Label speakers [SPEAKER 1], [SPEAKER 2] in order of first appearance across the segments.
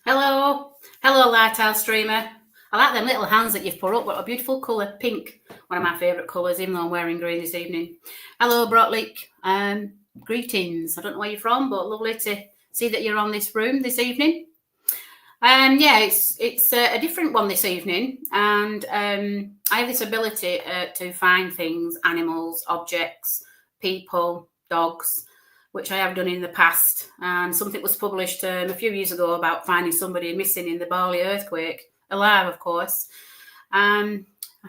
[SPEAKER 1] Hello. Hello, Lighthouse Streamer. I like them little hands that you've put up. What a beautiful colour, pink. One of my favourite colours, even though I'm wearing green this evening. Hello, Brotlick. Greetings. I don't know where you're from, but lovely to see that you're on this room this evening. Yeah, it's a different one this evening, and I have this ability to find things, animals, objects, people, dogs, which I have done in the past. And something was published a few years ago about finding somebody missing in the Bali earthquake, alive, of course. I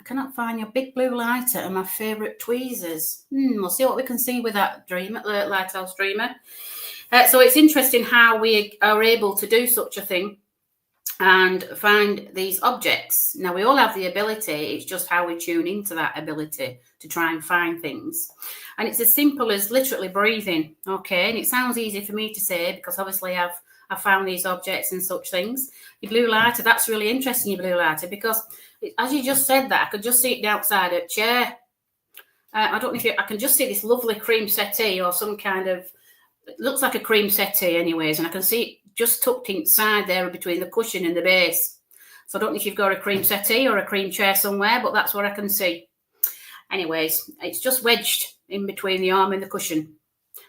[SPEAKER 1] cannot find your big blue lighter and my favourite tweezers. We'll see what we can see with that Lighthouse Dreamer. So it's interesting how we are able to do such a thing and find these objects. Now, we all have the ability. It's just how we tune into that ability to try and find things. And it's as simple as literally breathing, okay? And it sounds easy for me to say because obviously I've found these objects and such things. Your blue lighter, that's really interesting, your blue lighter, because as you just said that, I could just see it outside a chair. I don't know if I can just see this lovely cream settee or some kind of, it looks like a cream settee anyways, and I can see it just tucked inside there between the cushion and the base. So I don't know if you've got a cream settee or a cream chair somewhere, but that's what I can see. Anyways, it's just wedged in between the arm and the cushion.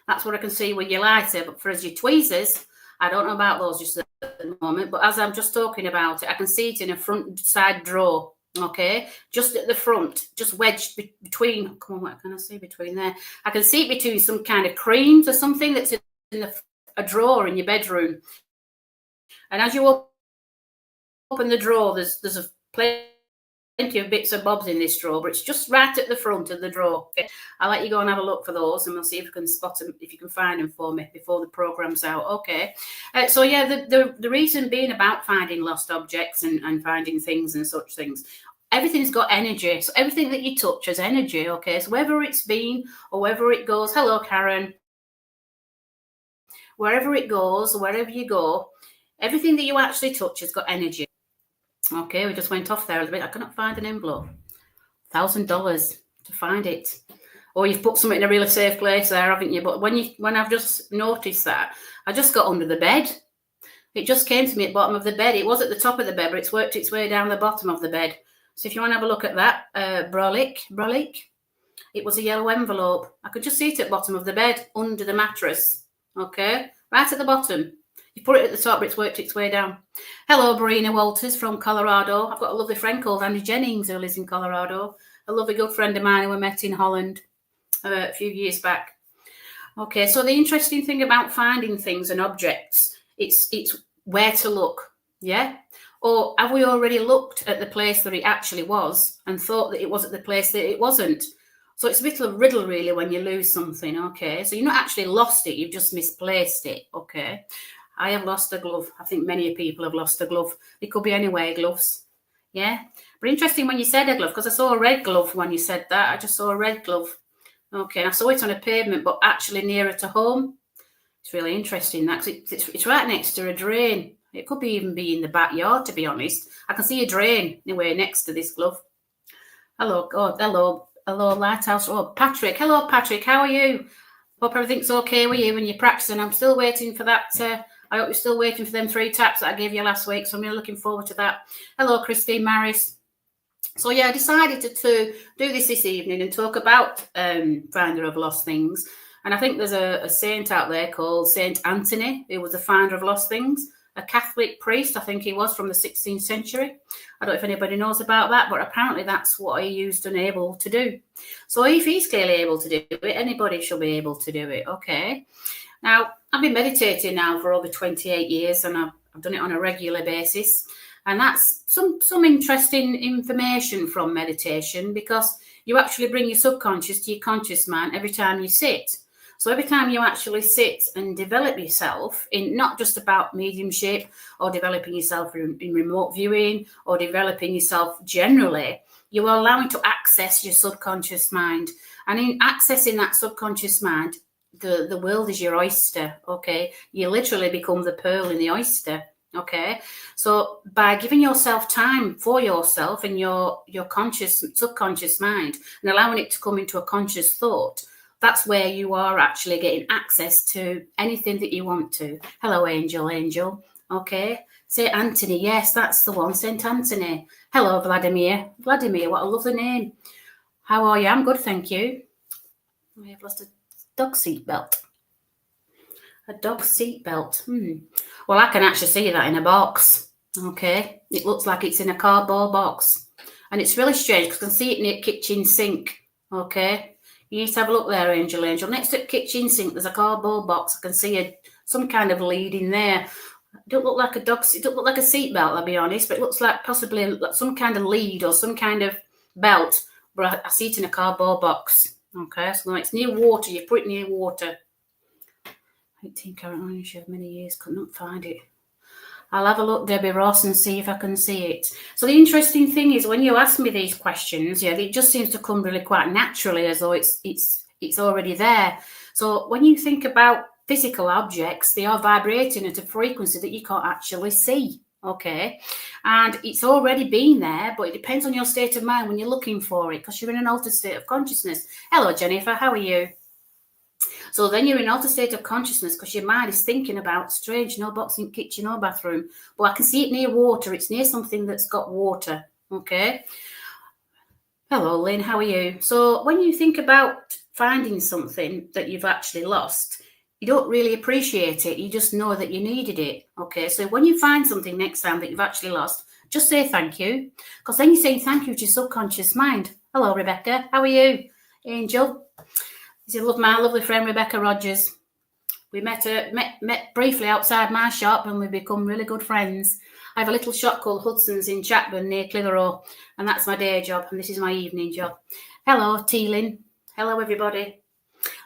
[SPEAKER 1] That's what I can see with your lighter. But for as your tweezers, I don't know about those just at the moment, but as I'm just talking about it, I can see it in a front side drawer. Okay, just at the front, just wedged between. Come on, what can I see between there? I can see it between some kind of creams or something that's in a drawer in your bedroom. And as you open the drawer, there's a plenty of bits and bobs in this drawer, but it's just right at the front of the drawer. I'll let you go and have a look for those, and we'll see if you can spot them, if you can find them for me before the program's out. Okay. So yeah, the reason being about finding lost objects and finding things and such things. Everything's got energy. So everything that you touch has energy. Okay. So whether it's been or wherever it goes, hello, Karen. Wherever it goes, wherever you go, everything that you actually touch has got energy. Okay, we just went off there a little bit. I cannot find an envelope. $1,000 to find it. Or you've put something in a really safe place there, haven't you? But when I've just noticed that, I just got under the bed. It just came to me at the bottom of the bed. It was at the top of the bed, but it's worked its way down the bottom of the bed. So if you want to have a look at that, Brolick, it was a yellow envelope. I could just see it at the bottom of the bed, under the mattress. Okay, right at the bottom. You put it at the top, but it's worked its way down. Hello, Barina Walters from Colorado. I've got a lovely friend called Andy Jennings who lives in Colorado. A lovely good friend of mine who we met in Holland a few years back. Okay, so the interesting thing about finding things and objects, it's where to look, yeah? Or have we already looked at the place that it actually was and thought that it was at the place that it wasn't? So it's a bit of a riddle, really, when you lose something, okay? So you've not actually lost it, you've just misplaced it, okay? I have lost a glove. I think many people have lost a glove. It could be anywhere, gloves, yeah? But interesting when you said a glove, because I saw a red glove when you said that. I just saw a red glove. Okay, I saw it on a pavement, but actually nearer to home. It's really interesting, that, 'cause it's right next to a drain. It could even be in the backyard, to be honest. I can see a drain anywhere next to this glove. Hello, God, hello, Lighthouse. Oh, Patrick. Hello, Patrick. How are you? Hope everything's okay with you when you're practicing. I'm still waiting for that. I hope you're still waiting for them 3 taps that I gave you last week. So I'm really looking forward to that. Hello, Christine Maris. So yeah, I decided to do this evening and talk about finder of lost things. And I think there's a saint out there called Saint Anthony, who was a finder of lost things. A Catholic priest, I think he was, from the 16th century. I don't know if anybody knows about that, but apparently that's what he used and able to do. So if he's clearly able to do it, anybody should be able to do it, okay? Now, I've been meditating now for over 28 years, and I've done it on a regular basis. And that's some interesting information from meditation, because you actually bring your subconscious to your conscious mind every time you sit. So every time you actually sit and develop yourself in not just about mediumship or developing yourself in remote viewing or developing yourself generally, you are allowing to access your subconscious mind. And in accessing that subconscious mind, the world is your oyster, okay? You literally become the pearl in the oyster, okay? So by giving yourself time for yourself and your subconscious mind and allowing it to come into a conscious thought, that's where you are actually getting access to anything that you want to. Hello, Angel. Okay. St. Anthony. Yes, that's the one. St. Anthony. Hello, Vladimir. Vladimir, what a lovely name. How are you? I'm good, thank you. I have lost a dog seat belt. A dog seat belt. Well, I can actually see that in a box. Okay. It looks like it's in a cardboard box. And it's really strange because I can see it near the kitchen sink. Okay. You need to have a look there, Angel. Next to the kitchen sink, there's a cardboard box. I can see some kind of lead in there. It don't look like a dog. It don't look like a seat belt, I'll be honest, but it looks like possibly some kind of lead or some kind of belt. But I see it in a cardboard box. Okay, so it's near water. You put it near water. 18 carat orange, you have many years, could not find it. I'll have a look, Debbie Ross, and see if I can see it. So the interesting thing is when you ask me these questions, it just seems to come really quite naturally, as though it's already there. So when you think about physical objects, they are vibrating at a frequency that you can't actually see. Okay, and it's already been there, but it depends on your state of mind when you're looking for it, because you're in an altered state of consciousness. Hello, Jennifer, how are you? So then you're in an altered state of consciousness because your mind is thinking about strange, no box in kitchen or bathroom. Well, I can see it near water. It's near something that's got water. Okay. Hello, Lynn. How are you? So when you think about finding something that you've actually lost, you don't really appreciate it. You just know that you needed it. Okay. So when you find something next time that you've actually lost, just say thank you, because then you're saying thank you to your subconscious mind. Hello, Rebecca. How are you? Angel. This is my lovely friend Rebecca Rogers. We met briefly outside my shop and we've become really good friends. I have a little shop called Hudson's in Chatburn near Clitheroe, and that's my day job, and this is my evening job. Hello, Teelin. Hello, everybody.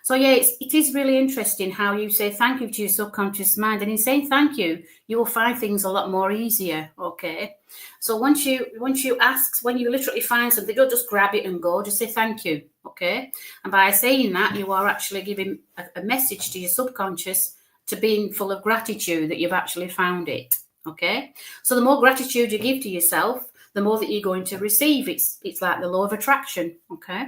[SPEAKER 1] So it is really interesting how you say thank you to your subconscious mind, and in saying thank you, you will find things a lot more easier. Okay. So once you ask, when you literally find something, don't just grab it and go, just say thank you. Okay. And by saying that, you are actually giving a message to your subconscious to being full of gratitude that you've actually found it. Okay. So the more gratitude you give to yourself, the more that you're going to receive. It's like the law of attraction. Okay.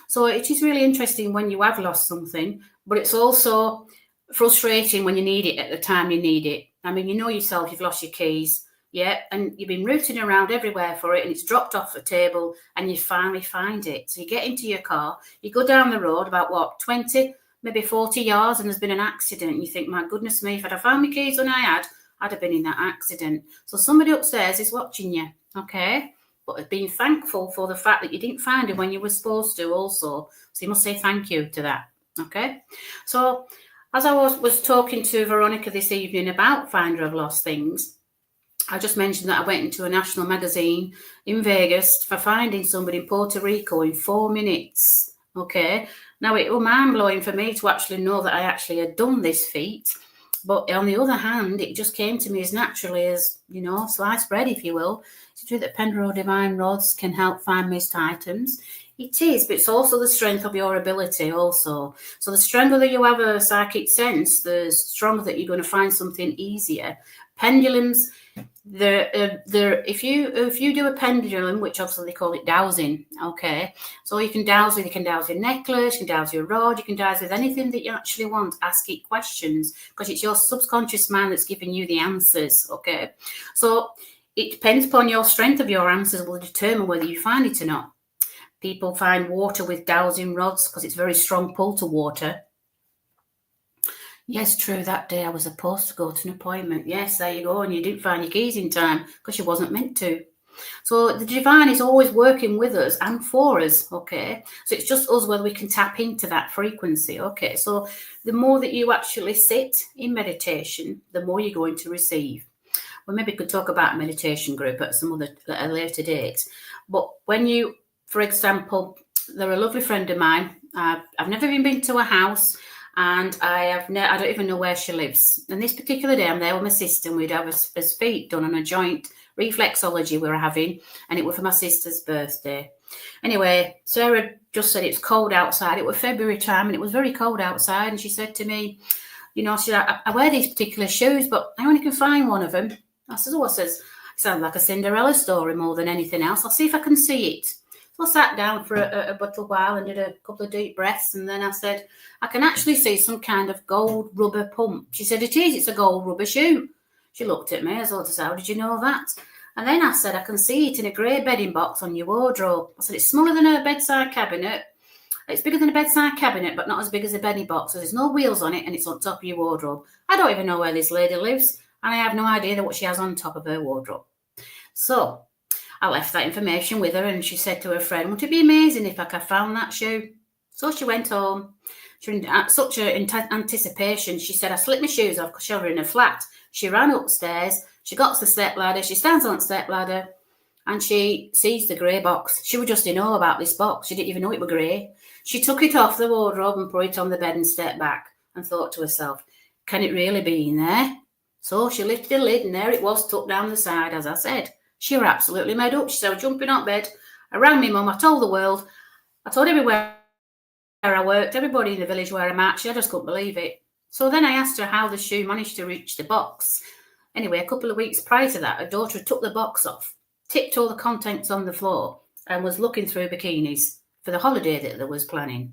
[SPEAKER 1] So it is really interesting when you have lost something, but it's also frustrating when you need it at the time you need it. I mean, you know yourself, you've lost your keys, and you've been rooting around everywhere for it, and it's dropped off the table, and you finally find it. So you get into your car, you go down the road about 20, maybe 40 yards, and there's been an accident. And you think, my goodness me, if I'd have found my keys when I'd have been in that accident. So somebody upstairs is watching you, okay? But being thankful for the fact that you didn't find it when you were supposed to also. So you must say thank you to that. Okay. So as I was talking to Veronica this evening about Finder of Lost Things, I just mentioned that I went into a national magazine in Vegas for finding somebody in Puerto Rico in 4 minutes. Okay. Now it was mind-blowing for me to actually know that I actually had done this feat. But on the other hand, it just came to me as naturally as, sliced bread, if you will. It's true that Penrose Divine Rods can help find missed items. It is, but it's also the strength of your ability also. So the stronger that you have a psychic sense, the stronger that you're going to find something easier. Pendulums, if you do a pendulum, which obviously they call it dowsing, okay, so you can dowse your necklace, you can dowse your rod, you can dowse with anything that you actually want. Ask it questions, because it's your subconscious mind that's giving you the answers. Okay, so it depends upon your strength of your answers will determine whether you find it or not. People find water with dowsing rods because it's very strong pull to water. Yes, true. That day I was supposed to go to an appointment. Yes, there you go. And you didn't find your keys in time because you wasn't meant to. So the divine is always working with us and for us. Okay. So it's just us whether we can tap into that frequency. Okay. So the more that you actually sit in meditation, the more you're going to receive. Well, maybe we could talk about a meditation group at a later date. But when you, for example, they're a lovely friend of mine. I've never even been to a house. And I don't even know where she lives. And this particular day, I'm there with my sister, and we'd have his feet done on a joint reflexology we were having, and it was for my sister's birthday. Anyway, Sarah just said it's cold outside. It was February time, and it was very cold outside. And she said to me, I wear these particular shoes, but I only can find one of them. I said, it sounds like a Cinderella story more than anything else. I'll see if I can see it. I sat down for a little while and did a couple of deep breaths, and then I said, I can actually see some kind of gold rubber pump. She said, it is, it's a gold rubber shoe. She looked at me as though to say, how did you know that? And then I said, I can see it in a grey bedding box on your wardrobe. I said, it's smaller than a bedside cabinet. It's bigger than a bedside cabinet, but not as big as a bedding box. So there's no wheels on it, and it's on top of your wardrobe. I don't even know where this lady lives, and I have no idea what she has on top of her wardrobe. So I left that information with her, and she said to her friend, wouldn't it be amazing if I could found that shoe? So she went home. She was in such anticipation. She said, I slipped my shoes off because she was in her flat. She ran upstairs. She got to the step ladder. She stands on the step ladder, and she sees the grey box. She was just in awe about this box. She didn't even know it was grey. She took it off the wardrobe and put it on the bed and stepped back and thought to herself, can it really be in there? So she lifted the lid, and there it was, tucked down the side, as I said. She was absolutely made up. She said, I was jumping out bed. I rang my mum. I told the world. I told everywhere I worked, everybody in the village where I'm at. She just couldn't believe it. So then I asked her how the shoe managed to reach the box. Anyway, a couple of weeks prior to that, her daughter took the box off, tipped all the contents on the floor, and was looking through bikinis for the holiday that they was planning.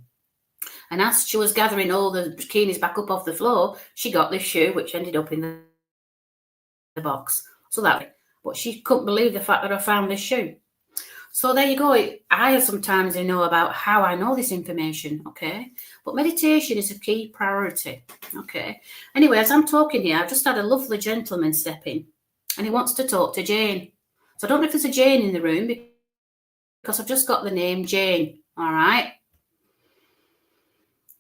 [SPEAKER 1] And as she was gathering all the bikinis back up off the floor, she got this shoe, which ended up in the box. So but she couldn't believe the fact that I found this shoe. So there you go. I sometimes know about how I know this information, okay? But meditation is a key priority, okay? Anyway, as I'm talking here, I've just had a lovely gentleman step in, and he wants to talk to Jane. So I don't know if there's a Jane in the room, because I've just got the name Jane, all right?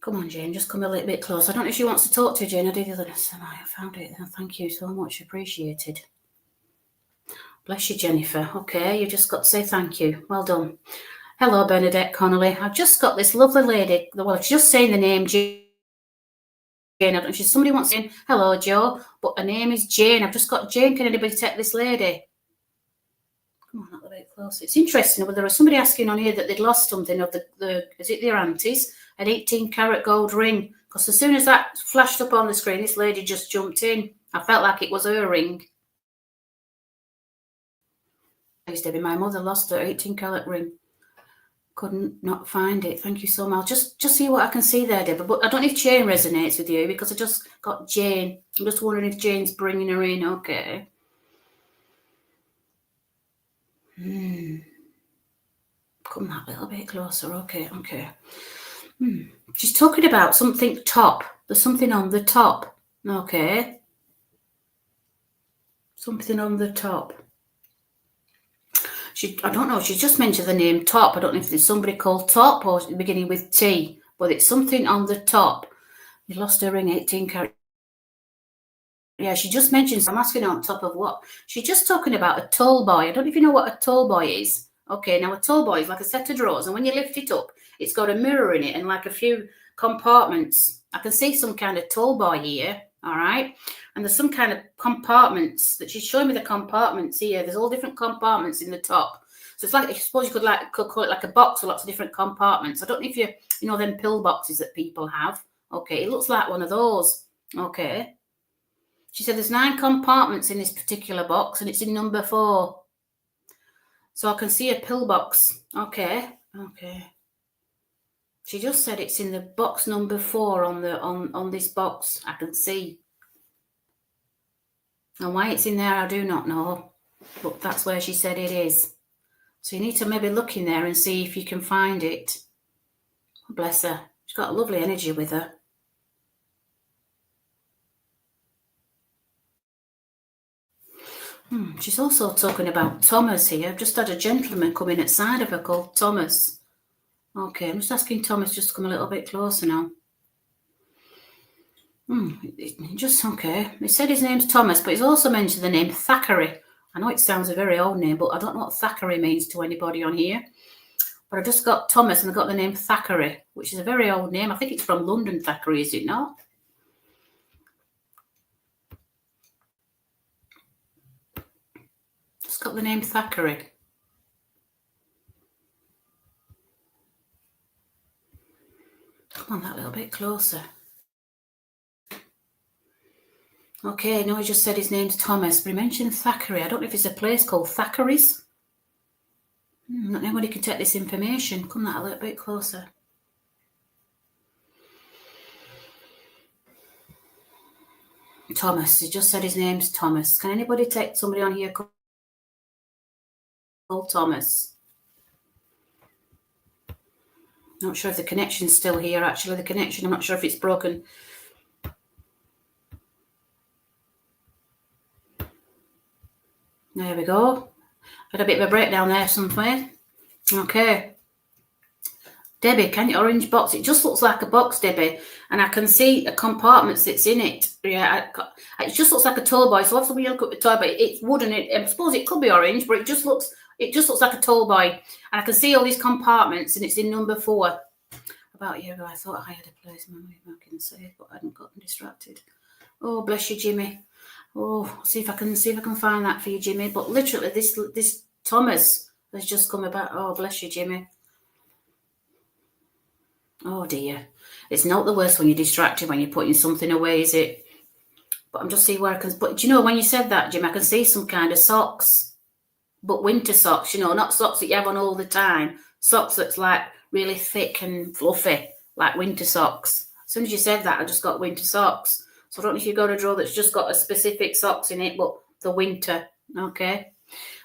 [SPEAKER 1] Come on, Jane, just come a little bit close. I don't know if she wants to talk to Jane. I did the other day. I found it. Thank you so much. Appreciated. Bless you, Jennifer. Okay, you just got to say thank you. Well done. Hello, Bernadette Connolly. I've just got this lovely lady. Well, she's just saying the name Jane. I don't know if somebody wants to say hello, Joe, but her name is Jane. I've just got Jane. Can anybody take this lady? Come on, a little bit closer. It's interesting. There was somebody asking on here that they'd lost something of is it their aunties? An 18-karat gold ring. Because as soon as that flashed up on the screen, this lady just jumped in. I felt like it was her ring. Debbie, my mother lost her 18-karat ring. Couldn't not find it. Thank you so much. Just see what I can see there, Debbie. But I don't know if Jane resonates with you, because I just got Jane. I'm just wondering if Jane's bringing her in. Okay. Come that little bit closer. Okay. She's talking about something top. There's something on the top. Okay. Something on the top. I don't know. She just mentioned the name Top. I don't know if there's somebody called Top or beginning with T, but it's something on the top. You lost her ring, 18 karat. Yeah, she just mentioned. I'm asking her on top of what? She's just talking about a tall boy. I don't know if you know what a tall boy is. Okay, now a tall boy is like a set of drawers, and when you lift it up, it's got a mirror in it and like a few compartments. I can see some kind of tall boy here. All right. And there's some kind of compartments that she's showing me the compartments here. There's all different compartments in the top. So it's like, I suppose you could call it like a box with lots of different compartments. I don't know if you know them pill boxes that people have. Okay. It looks like one of those. Okay. She said there's 9 compartments in this particular box, and it's in number 4. So I can see a pill box. Okay. She just said it's in the box number 4 on this box. I can see. And why it's in there, I do not know. But that's where she said it is. So you need to maybe look in there and see if you can find it. Bless her. She's got a lovely energy with her. She's also talking about Thomas here. I've just had a gentleman come in outside of her called Thomas. Okay, I'm just asking Thomas just to come a little bit closer now. Just okay. He said his name's Thomas, but he's also mentioned the name Thackeray. I know it sounds a very old name, but I don't know what Thackeray means to anybody on here. But I just got Thomas and I got the name Thackeray, which is a very old name. I think it's from London, Thackeray, is it not? Just got the name Thackeray. Come on, that little bit closer. Okay, no, he just said his name's Thomas, but he mentioned Thackeray. I don't know if it's a place called Thackeray's. Not anybody can take this information. Come that a little bit closer. Thomas. He just said his name's Thomas. Can anybody take somebody on here called Thomas? Not sure if the connection's still here, actually. The connection, I'm not sure if it's broken. There we go. Had a bit of a breakdown there somewhere. Okay. Debbie, can you orange box? It just looks like a box, Debbie. And I can see a compartment that's in it. Yeah, it just looks like a toy boy. So obviously when you look at the toy boy, it's wooden. I suppose it could be orange, but it just looks like a toy boy. And I can see all these compartments, and it's in number 4. About a year ago, I thought I had a place in my way back in the safe, but I hadn't gotten distracted. Oh, bless you, Jimmy. Oh, see if I can find that for you, Jimmy. But literally, this Thomas has just come about. Oh, bless you, Jimmy. Oh dear, it's not the worst when you're distracted when you're putting something away, is it? But I'm just seeing where I can. But do you know, when you said that, Jim, I can see some kind of socks, but winter socks. You know, not socks that you have on all the time. Socks that's like really thick and fluffy, like winter socks. As soon as you said that, I just got winter socks. So I don't know if you've got a drawer that's just got a specific socks in it, but the winter. Okay.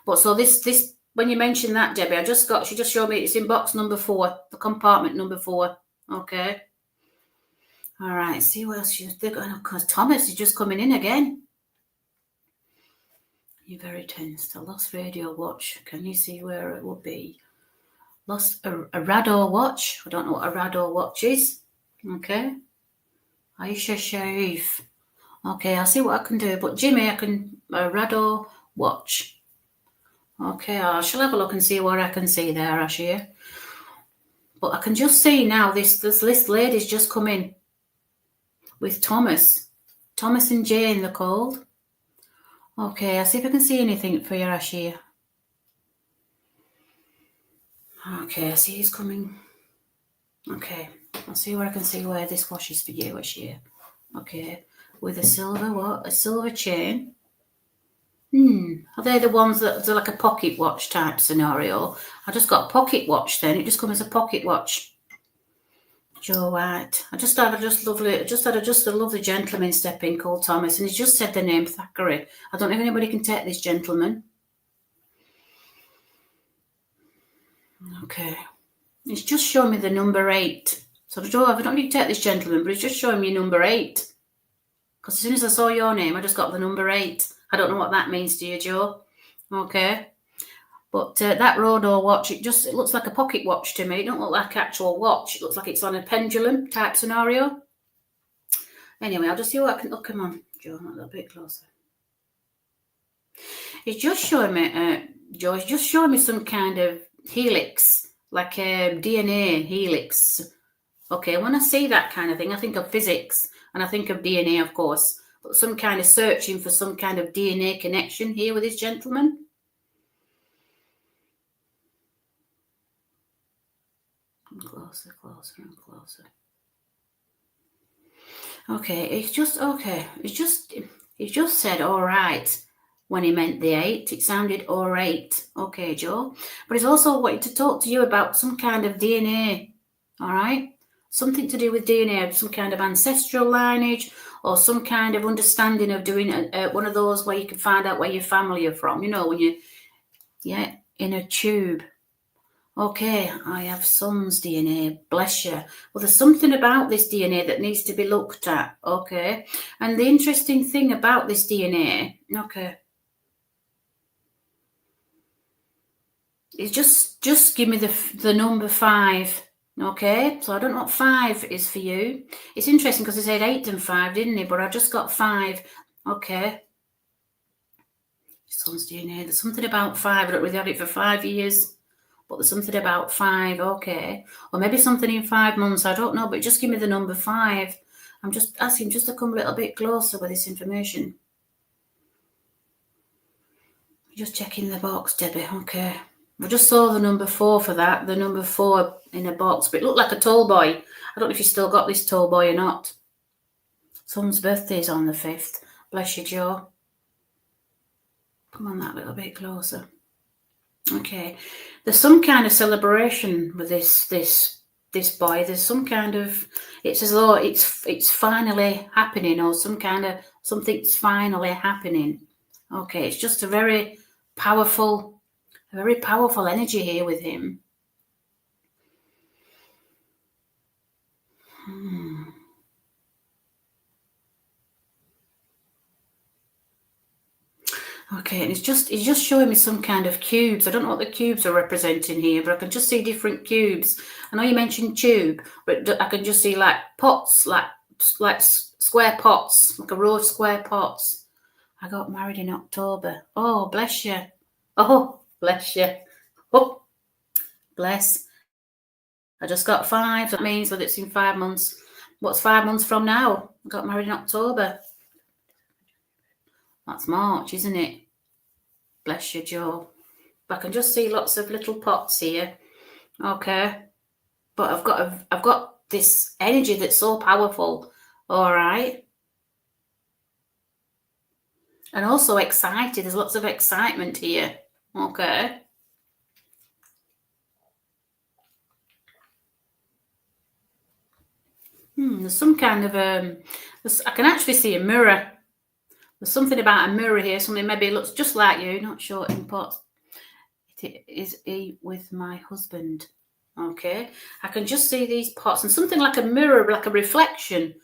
[SPEAKER 1] But so this when you mentioned that, Debbie, she just showed me it's in box number 4, the compartment number 4. Okay. All right. See what else they're going. Because Thomas is just coming in again. You're very tense. A lost radio watch. Can you see where it will be? Lost a radar watch. I don't know what a radar watch is. Okay. Aisha Sharif. Okay, I'll see what I can do. But Jimmy, a radar watch. Okay, I shall have a look and see what I can see there, Ashia. But I can just see now this lady's just come in with Thomas. Thomas and Jane, they're called. Okay, I'll see if I can see anything for you, Ashia. Okay, I see he's coming. Okay, I'll see where I can see where this watch is for you, Ashia. Okay, with a silver chain. Are they the ones that are like a pocket watch type scenario? I just got a pocket watch then. It just comes as a pocket watch. Joe White. I just had a lovely gentleman step in called Thomas, and he's just said the name Thackeray. I don't know if anybody can take this gentleman. Okay. It's just showing me the number 8. So I don't need to take this gentleman, but it's just showing me number 8. Because as soon as I saw your name, I just got the number 8. I don't know what that means to you, Joe. Okay. But that Rodor watch, it looks like a pocket watch to me. It don't look like an actual watch. It looks like it's on a pendulum type scenario. Anyway, I'll just see what I can... Oh, come on, Joe, a little bit closer. It's just showing me, Joe, it's just showing me some kind of helix, like a DNA helix. Okay, when I see that kind of thing, I think of physics, and I think of DNA, of course. But some kind of searching for some kind of DNA connection here with this gentleman. Closer and closer. Okay, it's just said all right when he meant the 8. It sounded all right. Okay, Joe. But he's also wanted to talk to you about some kind of DNA. All right? Something to do with DNA, some kind of ancestral lineage, or some kind of understanding of doing one of those where you can find out where your family are from. You know, when in a tube. Okay, I have son's DNA, bless you. Well, there's something about this DNA that needs to be looked at, okay? And the interesting thing about this DNA, okay, is just give me the number 5, okay? So I don't know what 5 is for you. It's interesting because he said 8 and 5, didn't he? But I just got 5, okay. Son's DNA, there's something about 5. I don't really have it for 5 years. But there's something about 5, okay. Or maybe something in 5 months, I don't know. But just give me the number 5. I'm just asking just to come a little bit closer with this information. Just checking the box, Debbie, okay. I just saw the number 4 for that, the number 4 in a box. But it looked like a tall boy. I don't know if you still got this tall boy or not. Son's birthday's on the 5th. Bless you, Joe. Come on that little bit closer. Okay, there's some kind of celebration with this this boy. There's some kind of, it's as though it's finally happening, or something's finally happening. Okay, it's just a very powerful energy here with him. Okay, and it's just showing me some kind of cubes. I don't know what the cubes are representing here, but I can just see different cubes. I know you mentioned tube, but I can just see like pots, like square pots, like a row of square pots. I got married in October. Oh, bless you. Oh, bless you. Oh, bless. I just got 5. That means that it's in 5 months. What's 5 months from now? I got married in October. That's March, isn't it? Bless you, Joe. But I can just see lots of little pots here. Okay. But I've got this energy that's so powerful. All right. And also excited. There's lots of excitement here. Okay. There's some kind of I can actually see a mirror. There's something about a mirror here. Something maybe looks just like you. Not sure in pots. It is with my husband. Okay. I can just see these pots and something like a mirror, like a reflection.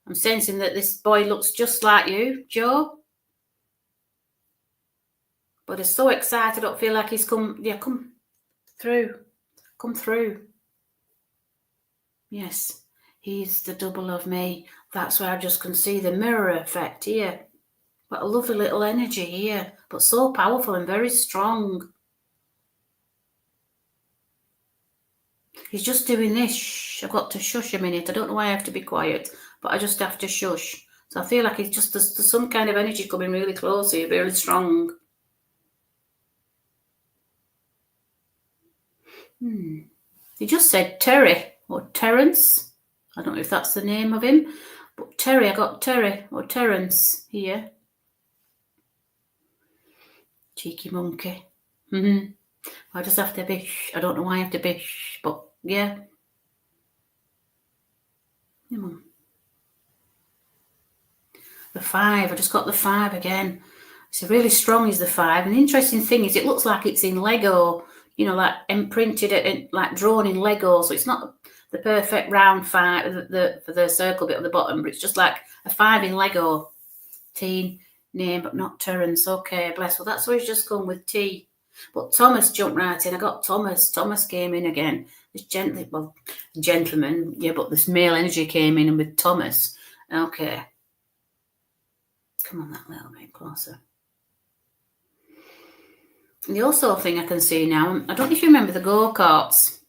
[SPEAKER 1] I'm sensing that this boy looks just like you, Joe. But he's so excited. I don't feel like he's come through. Come through. Yes. He's the double of me. That's where I just can see the mirror effect here. But a lovely little energy here, but so powerful and very strong. He's just doing this. Shh, I've got to shush a minute. I don't know why I have to be quiet, but I just have to shush. So I feel like it's just there's some kind of energy coming really close here, really strong. He just said Terry or Terence. I don't know if that's the name of him, but Terry, I got Terry or Terence here. Cheeky monkey. I just have to be shh. I don't know why I have to be shh, but yeah. Come on. The 5, I just got the 5 again. It's really strong, is the 5. And the interesting thing is it looks like it's in Lego, you know, like imprinted it, like drawn in Lego. So it's not the perfect round 5 for the circle bit at the bottom, but it's just like a 5 in Lego. Teen name, but not Terence. Okay, bless. Well, that's where he's just gone with T. But Thomas jumped right in. I got Thomas. Thomas came in again. This gentleman, yeah, but this male energy came in with Thomas. Okay. Come on that little bit closer. The also thing I can see now, I don't know if you remember the go-karts.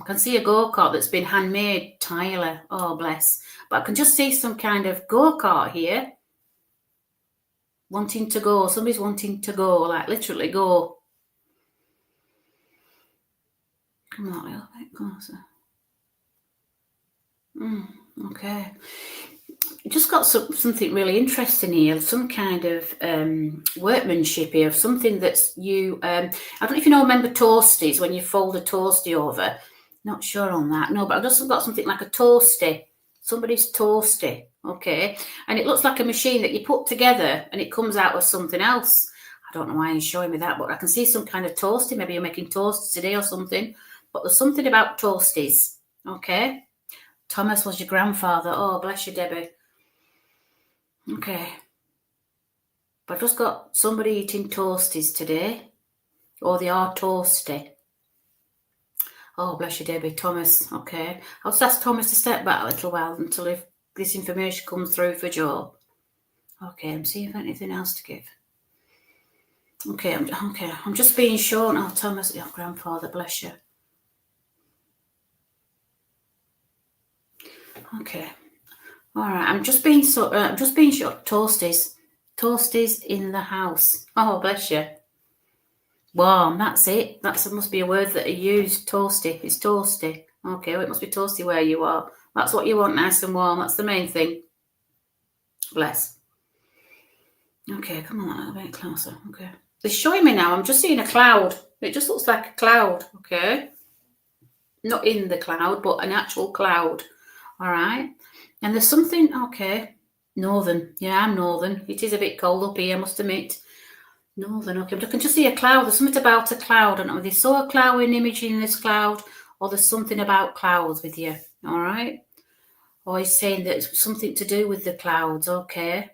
[SPEAKER 1] I can see a go-kart that's been handmade, Tyler. Oh, bless. But I can just see some kind of go-kart here. Wanting to go. Somebody's wanting to go, like literally go. Come on, a little bit closer. Okay. Just got something really interesting here. Some kind of workmanship here. Something that's you. I don't know if you remember toasties when you fold a toasty over. Not sure on that. No, but I've just got something like a toasty. Somebody's toasty. Okay. And it looks like a machine that you put together and it comes out with something else. I don't know why he's showing me that, but I can see some kind of toasty. Maybe you're making toasts today or something. But there's something about toasties. Okay. Thomas was your grandfather. Oh, bless you, Debbie. Okay. But I've just got somebody eating toasties today. Or they are toasty. Oh, bless you, Debbie. Thomas. Okay. I'll just ask Thomas to step back a little while until if this information comes through for Joe. Okay, I'm seeing if anything else to give. Okay, I'm just being shown. Oh, Thomas, your grandfather, bless you. Okay. All right, I'm just being shown toasties in the house. Oh, bless you. Warm, that's it. That must be a word that I used. Toasty. It's toasty. Okay, well, it must be toasty where you are. That's what you want, nice and warm. That's the main thing. Bless. Okay, come on a little bit closer. Okay. It's showing me now. I'm just seeing a cloud. It just looks like a cloud. Okay. not in the cloud, but an actual cloud. All right. And there's something, okay, northern. Yeah, I'm northern. It is a bit cold up here, I must admit. Northern, okay. But I can just see a cloud. There's something about a cloud. I don't know whether you saw a cloud, an image in this cloud, or there's something about clouds with you. All right. Or he's saying that it's something to do with the clouds. Okay.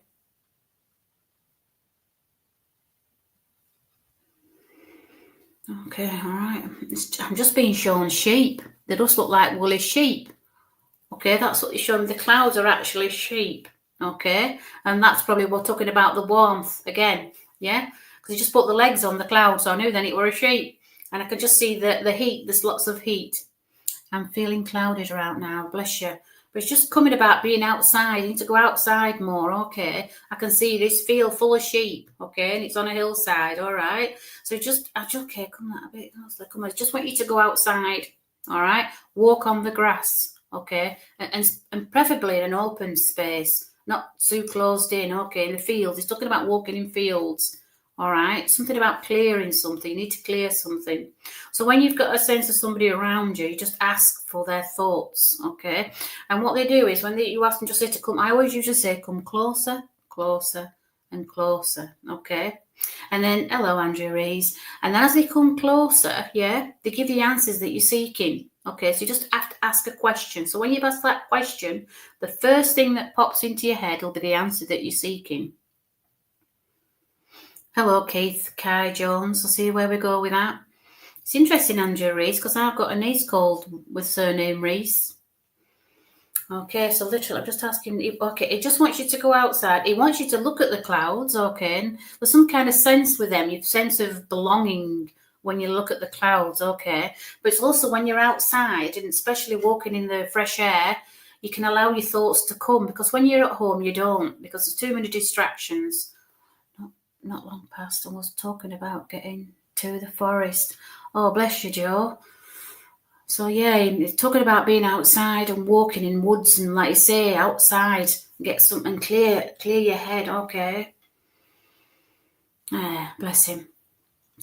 [SPEAKER 1] Okay, all right. I'm just being shown sheep. They just look like woolly sheep. Okay, that's what you're showing. The clouds are actually sheep. Okay, and that's probably we're talking about the warmth again. Yeah, because you just put the legs on the cloud, so I knew then it were a sheep. And I could just see the heat. There's lots of heat. I'm feeling clouded right now. Bless you. But it's just coming about being outside. You need to go outside more. Okay. I can see this field full of sheep. Okay. And it's on a hillside. All right. So okay, come that a bit closer. Come on. I just want you to go outside. All right. Walk on the grass. Okay. And preferably in an open space, not too closed in. Okay. In the fields. He's talking about walking in fields. All right. Something about clearing something. You need to clear something. So when you've got a sense of somebody around you, you just ask for their thoughts. Okay. And what they do is when you ask them just say to come, I always usually say, come closer, closer, and closer. Okay. And then, hello, Andrew Rees. And as they come closer, yeah, they give you the answers that you're seeking. Okay. So you just have to ask a question. So when you've asked that question, the first thing that pops into your head will be the answer that you're seeking. Hello, Keith, Kai Jones. I'll see where we go with that. It's interesting, Andrew Rees, because I've got a niece called with surname Rees. Okay, so literally, I'm just asking. Okay, it just wants you to go outside. It wants you to look at the clouds. Okay, and there's some kind of sense with them. You have sense of belonging when you look at the clouds. Okay, but it's also when you're outside, and especially walking in the fresh air, you can allow your thoughts to come. Because when you're at home, you don't, because there's too many distractions. Not long past, I was talking about getting to the forest. Oh, bless you, Joe. So yeah, he's talking about being outside and walking in woods and, like you say, outside, get something clear your head. Okay. Bless him.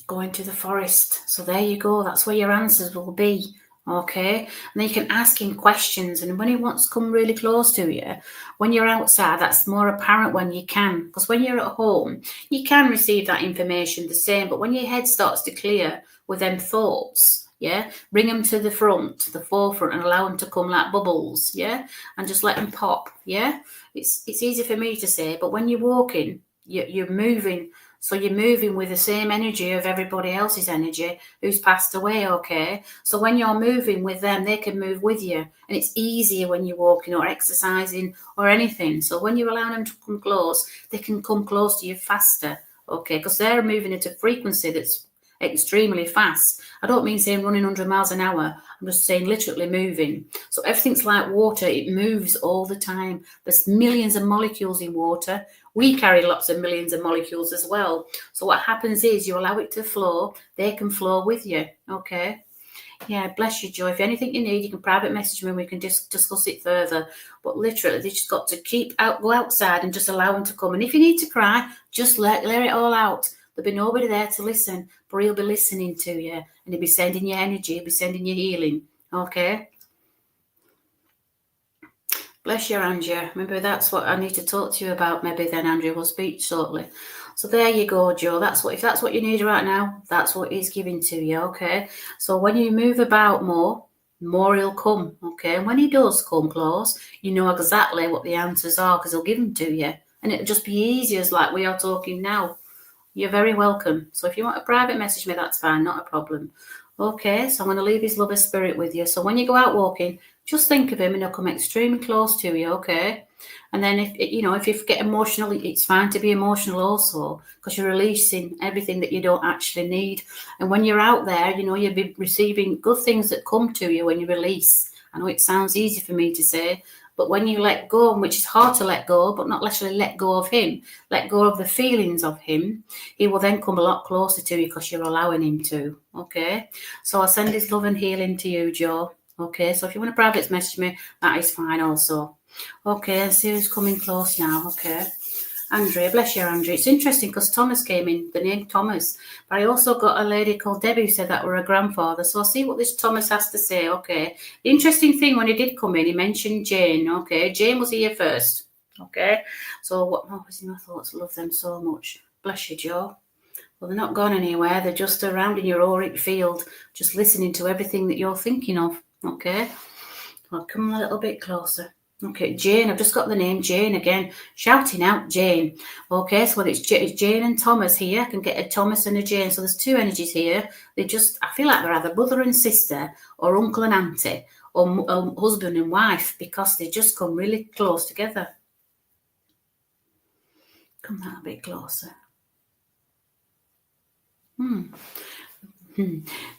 [SPEAKER 1] Going to the forest. So there you go. That's where your answers will be. Okay. And then you can ask him questions. And when he wants to come really close to you, when you're outside, that's more apparent when you can. Because when you're at home, you can receive that information the same. But when your head starts to clear with them thoughts, yeah, bring them to the front, to the forefront, and allow them to come like bubbles, yeah, and just let them pop, yeah. It's easy for me to say, but when you're walking, you're moving. So you're moving with the same energy of everybody else's energy who's passed away, okay? So when you're moving with them, they can move with you. And it's easier when you're walking or exercising or anything. So when you allow them to come close, they can come close to you faster, okay? Because they're moving at a frequency that's extremely fast. I don't mean saying running 100 miles an hour. I'm just saying literally moving. So everything's like water. It moves all the time. There's millions of molecules in water. We carry lots of millions of molecules as well. So what happens is you allow it to flow. They can flow with you. Okay. Yeah, bless you, Joy. If anything you need, you can private message me. We can discuss it further. But literally, they just got to go outside and just allow them to come. And if you need to cry, just let it all out. There'll be nobody there to listen, but he'll be listening to you, and he'll be sending you energy. He'll be sending you healing. Okay. Bless you, Andrew. Maybe that's what I need to talk to you about. Maybe then Andrew will speak shortly. So there you go, Joe. If that's what you need right now, that's what he's giving to you. Okay. So when you move about more he'll come. Okay. And when he does come close, you know exactly what the answers are because he'll give them to you, and it'll just be easy as like we are talking now. You're very welcome. So if you want a private message me, that's fine, not a problem. Okay, so I'm going to leave his lovely spirit with you. So when you go out walking, just think of him and he'll come extremely close to you, okay? And then if you get emotional, it's fine to be emotional also because you're releasing everything that you don't actually need. And when you're out there, you'll be receiving good things that come to you when you release. I know it sounds easy for me to say, but when you let go, which is hard to let go, but not literally let go of him, let go of the feelings of him, he will then come a lot closer to you because you're allowing him to. Okay. So I'll send his love and healing to you, Joe. Okay. So if you want to private message me, that is fine also. Okay. Let's see who's coming close now. Okay. Andrea, bless you, Andrea. It's interesting because Thomas came in, the name Thomas. But I also got a lady called Debbie who said that were a grandfather. So I'll see what this Thomas has to say. Okay. The interesting thing, when he did come in, he mentioned Jane. Okay. Jane was here first. Okay. So what was in my thoughts? Love them so much. Bless you, Joe. Well, they're not gone anywhere. They're just around in your auric field, just listening to everything that you're thinking of. Okay. I'll come a little bit closer. Okay, Jane, I've just got the name Jane again, shouting out Jane. Okay, so it's Jane and Thomas here. I can get a Thomas and a Jane. So there's two energies here. I feel like they're either brother and sister or uncle and auntie or husband and wife, because they just come really close together. Come that a bit closer.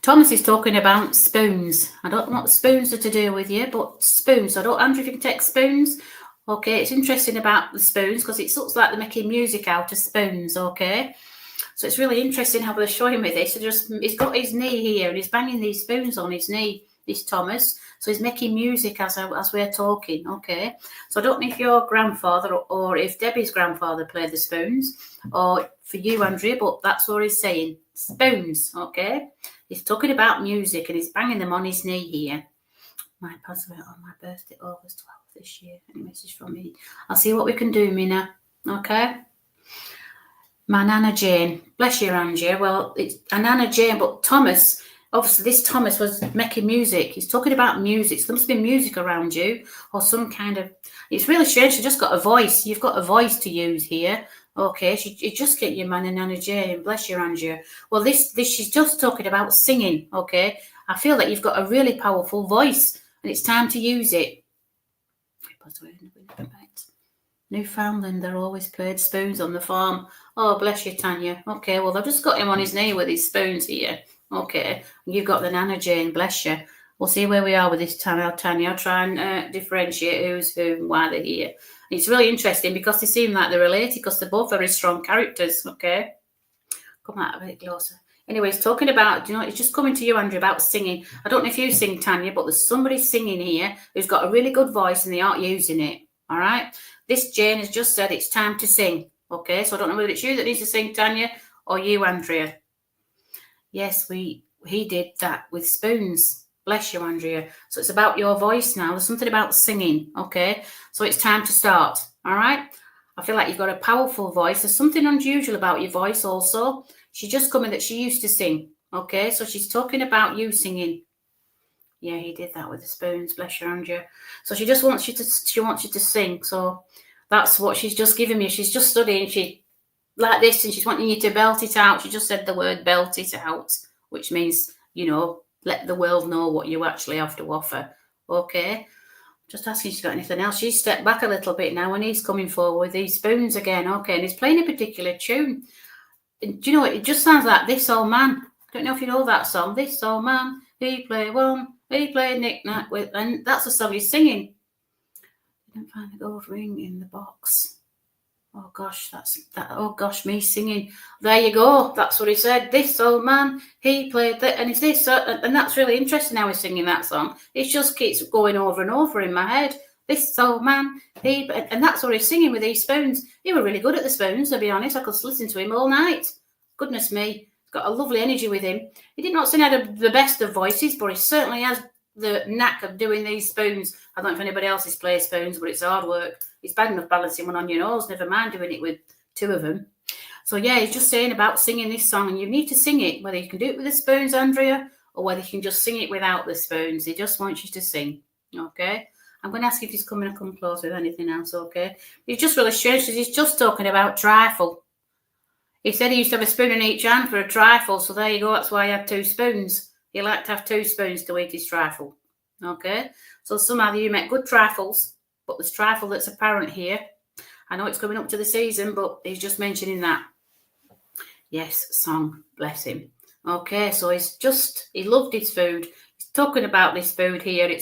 [SPEAKER 1] Thomas is talking about spoons. I don't know what spoons are to do with you, but spoons. Andrew, if you can take spoons. Okay, it's interesting about the spoons because it looks like they're making music out of spoons. Okay, so it's really interesting how they're showing me this. He's got his knee here and he's banging these spoons on his knee, this Thomas. So he's making music as we're talking. Okay, so I don't know if your grandfather or if Debbie's grandfather played the spoons, or for you, Andrea, but that's what he's saying. Spoons, okay? He's talking about music and he's banging them on his knee here. My passed away on my birthday, August 12th this year. Any message from me? I'll see what we can do, Mina. Okay? My Nana Jane. Bless you, Andrea. Well, it's a Nana Jane, but Thomas, obviously this Thomas was making music. He's talking about music. So there must be music around you or some kind of... It's really strange. She's just got a voice. You've got a voice to use here. Okay, you just get your man and Nana Jane. Bless you, Andrea. Well, this she's just talking about singing. Okay, I feel that you've got a really powerful voice, and it's time to use it. Newfoundland, they're always played spoons on the farm. Oh, bless you, Tanya. Okay, well, I've just got him on his knee with his spoons here. Okay, you've got the Nana Jane. Bless you. We'll see where we are with this Tanya. I'll try and differentiate who's who and why they're here. It's really interesting because they seem like they're related because they're both very strong characters, okay? Come out a bit closer. Anyway, he's talking about, it's just coming to you, Andrew, about singing. I don't know if you sing, Tanya, but there's somebody singing here who's got a really good voice and they aren't using it, all right? This Jane has just said it's time to sing, okay? So I don't know whether it's you that needs to sing, Tanya, or you, Andrea. Yes, he did that with spoons. Bless you, Andrea. So it's about your voice now. There's something about singing, okay? So it's time to start, all right? I feel like you've got a powerful voice. There's something unusual about your voice also. She's just coming that she used to sing, okay? So she's talking about you singing. Yeah, he did that with the spoons. Bless you, Andrea. So she just wants you to sing. So that's what she's just giving me. She's just studying. She like this, and she's wanting you to belt it out. She just said the word belt it out, which means, let the world know what you actually have to offer. Okay. Just asking if she's got anything else. She's stepped back a little bit now and he's coming forward with these spoons again. Okay. And he's playing a particular tune. And do you know what? It just sounds like This Old Man. I don't know if you know that song. This old man, he played knick-knack with, and that's the song he's singing. Didn't find the gold ring in the box. Oh gosh, oh gosh, me singing. There you go. That's what he said. This old man, he played that, and it's this, and that's really interesting how he's singing that song. It just keeps going over and over in my head. This old man, and that's what he's singing with these spoons. He were really good at the spoons, to be honest. I could listen to him all night. Goodness me, he's got a lovely energy with him. He did not sing out the best of voices, but he certainly has the knack of doing these spoons. I don't know if anybody else has played spoons, but it's hard work. It's bad enough balancing one on your nose, never mind doing it with two of them. So yeah, he's just saying about singing this song, and you need to sing it, whether you can do it with the spoons, Andrea, or whether you can just sing it without the spoons. He just wants you to sing, okay? I'm going to ask if he's coming to come close with anything else, okay? He's just really strange because he's just talking about trifle. He said he used to have a spoon in each hand for a trifle, so there you go. That's why he had two spoons. He liked to have two spoons to eat his trifle, okay? So somehow you make good trifles, but there's trifle that's apparent here. I know it's coming up to the season, but he's just mentioning that. Yes, song, bless him. Okay, so he loved his food. He's talking about this food here.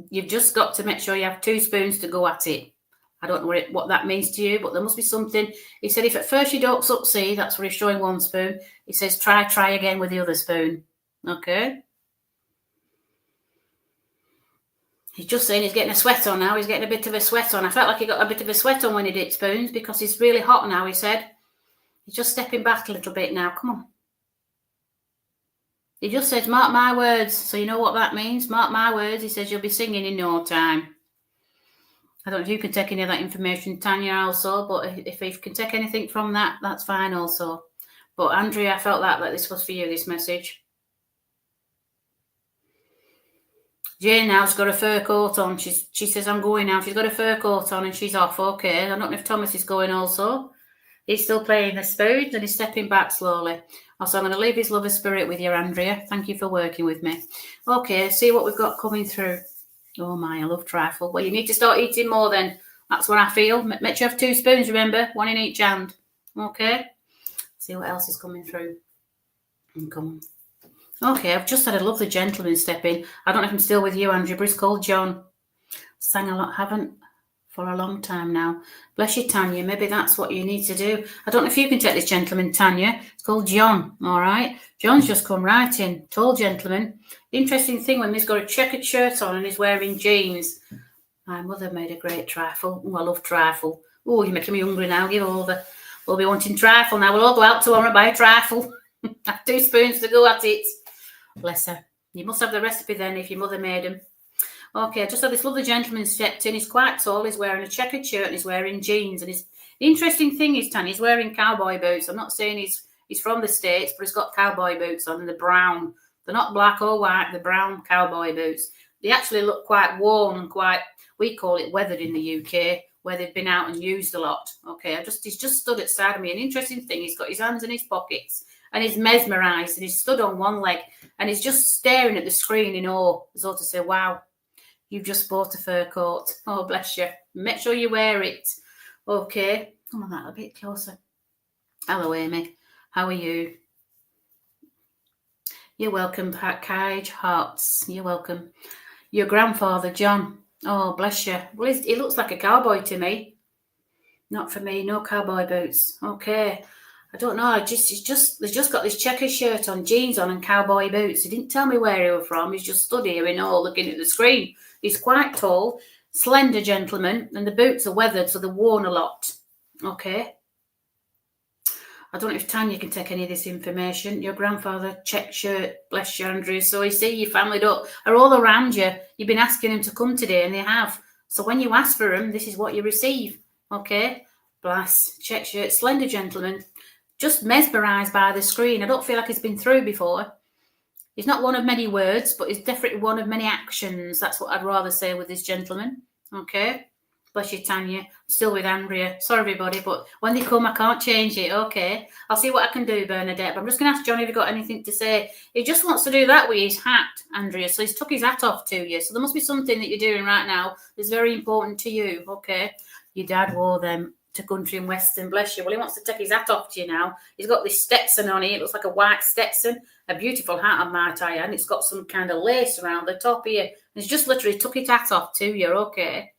[SPEAKER 1] You've just got to make sure you have two spoons to go at it. I don't know what that means to you, but there must be something. He said if at first you don't succeed, that's where he's showing one spoon. He says try again with the other spoon. Okay. He's just saying he's getting a sweat on now. He's getting a bit of a sweat on. I felt like he got a bit of a sweat on when he did spoons because it's really hot now, he said. He's just stepping back a little bit now. Come on. He just says, mark my words. So you know what that means? Mark my words. He says you'll be singing in no time. I don't know if you can take any of that information, Tanya, also. But if you can take anything from that, that's fine also. But Andrea, I felt that this was for you, this message. Jane now's got a fur coat on. She says, I'm going now. She's got a fur coat on and she's off. Okay. I don't know if Thomas is going also. He's still playing the spoons and he's stepping back slowly. Also, I'm going to leave his lover spirit with you, Andrea. Thank you for working with me. Okay, see what we've got coming through. Oh my, I love trifle. Well, you need to start eating more then. That's what I feel. Make sure you have 2 spoons, remember. 1 in each hand. Okay. See what else is coming through. And come on. Okay, I've just had a lovely gentleman step in. I don't know if I'm still with you, Andrew, but he's called John. Sang a lot, haven't for a long time now. Bless you, Tanya. Maybe that's what you need to do. I don't know if you can take this gentleman, Tanya. It's called John, all right? John's just come right in. Tall gentleman. The interesting thing when he's got a checkered shirt on and he's wearing jeans. My mother made a great trifle. Oh, I love trifle. Oh, you're making me hungry now. Give over. We'll be wanting trifle now. We'll all go out tomorrow and buy a trifle. Have 2 spoons to go at it. Bless her. You must have the recipe then if your mother made them. Okay, I just had this lovely gentleman stepped in. He's quite tall. He's wearing a checkered shirt and he's wearing jeans. And the interesting thing is, Tanya, he's wearing cowboy boots. I'm not saying he's from the States, but he's got cowboy boots on and they're brown. They're not black or white. They're brown cowboy boots. They actually look quite worn and quite, we call it weathered in the UK, where they've been out and used a lot. Okay, he's just stood at the side of me. An interesting thing, he's got his hands in his pockets and he's mesmerised and he's stood on one leg and he's just staring at the screen in awe, as though to say, wow, you've just bought a fur coat. Oh, bless you. Make sure you wear it. Okay. Come on, that a bit closer. Hello, Amy. How are you? You're welcome, Cage Hearts. You're welcome. Your grandfather, John. Oh, bless you. Well, he looks like a cowboy to me. Not for me. No cowboy boots. Okay. I don't know. He's just got this checker shirt on, jeans on, and cowboy boots. He didn't tell me where he was from. He's just stood here in awe looking at the screen. He's quite tall, slender gentleman, and the boots are weathered, so they're worn a lot. Okay. I don't know if Tanya can take any of this information. Your grandfather, check shirt, bless you, Andrew. So you see your family are all around you. You've been asking them to come today, and they have. So when you ask for them, this is what you receive. Okay. Bless, check shirt, slender gentleman. Just mesmerised by the screen. I don't feel like he's been through before. He's not one of many words, but he's definitely one of many actions. That's what I'd rather say with this gentleman. Okay. Bless you, Tanya. Still with Andrea. Sorry, everybody, but when they come, I can't change it. Okay. I'll see what I can do, Bernadette. But I'm just going to ask Johnny if he's got anything to say. He just wants to do that with his hat, Andrea. So he's took his hat off to you. So there must be something that you're doing right now that's very important to you. Okay. Your dad wore them to country and western, bless you. Well, he wants to take his hat off to you now. He's got this Stetson on here. It looks like a white Stetson, a beautiful hat on my tie, and it's got some kind of lace around the top here. And he's just literally took his hat off to you, okay?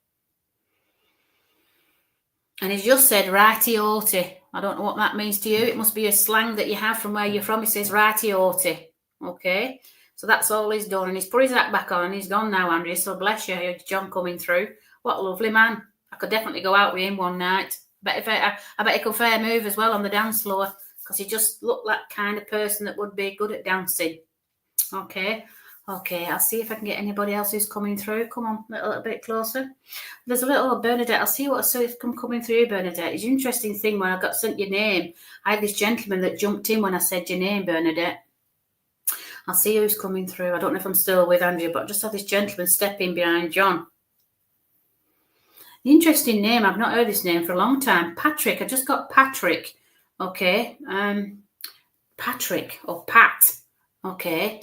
[SPEAKER 1] And he's just said righty-orty. I don't know what that means to you. It must be a slang that you have from where you're from. He says righty-orty, okay? So that's all he's done. And he's put his hat back on and he's gone now, Andrea. So bless you, here's John coming through. What a lovely man. I could definitely go out with him one night. I bet he could fair move as well on the dance floor because he just looked like kind of person that would be good at dancing. Okay. Okay, I'll see if I can get anybody else who's coming through. Come on, a little bit closer. There's a little Bernadette. I'll see what I saw if come coming through, Bernadette. It's an interesting thing when I got sent your name. I had this gentleman that jumped in when I said your name, Bernadette. I'll see who's coming through. I don't know if I'm still with Andrea, but I just had this gentleman step in behind John. Interesting name. I've not heard this name for a long time. Patrick. I just got Patrick. Okay. Patrick or Pat. Okay.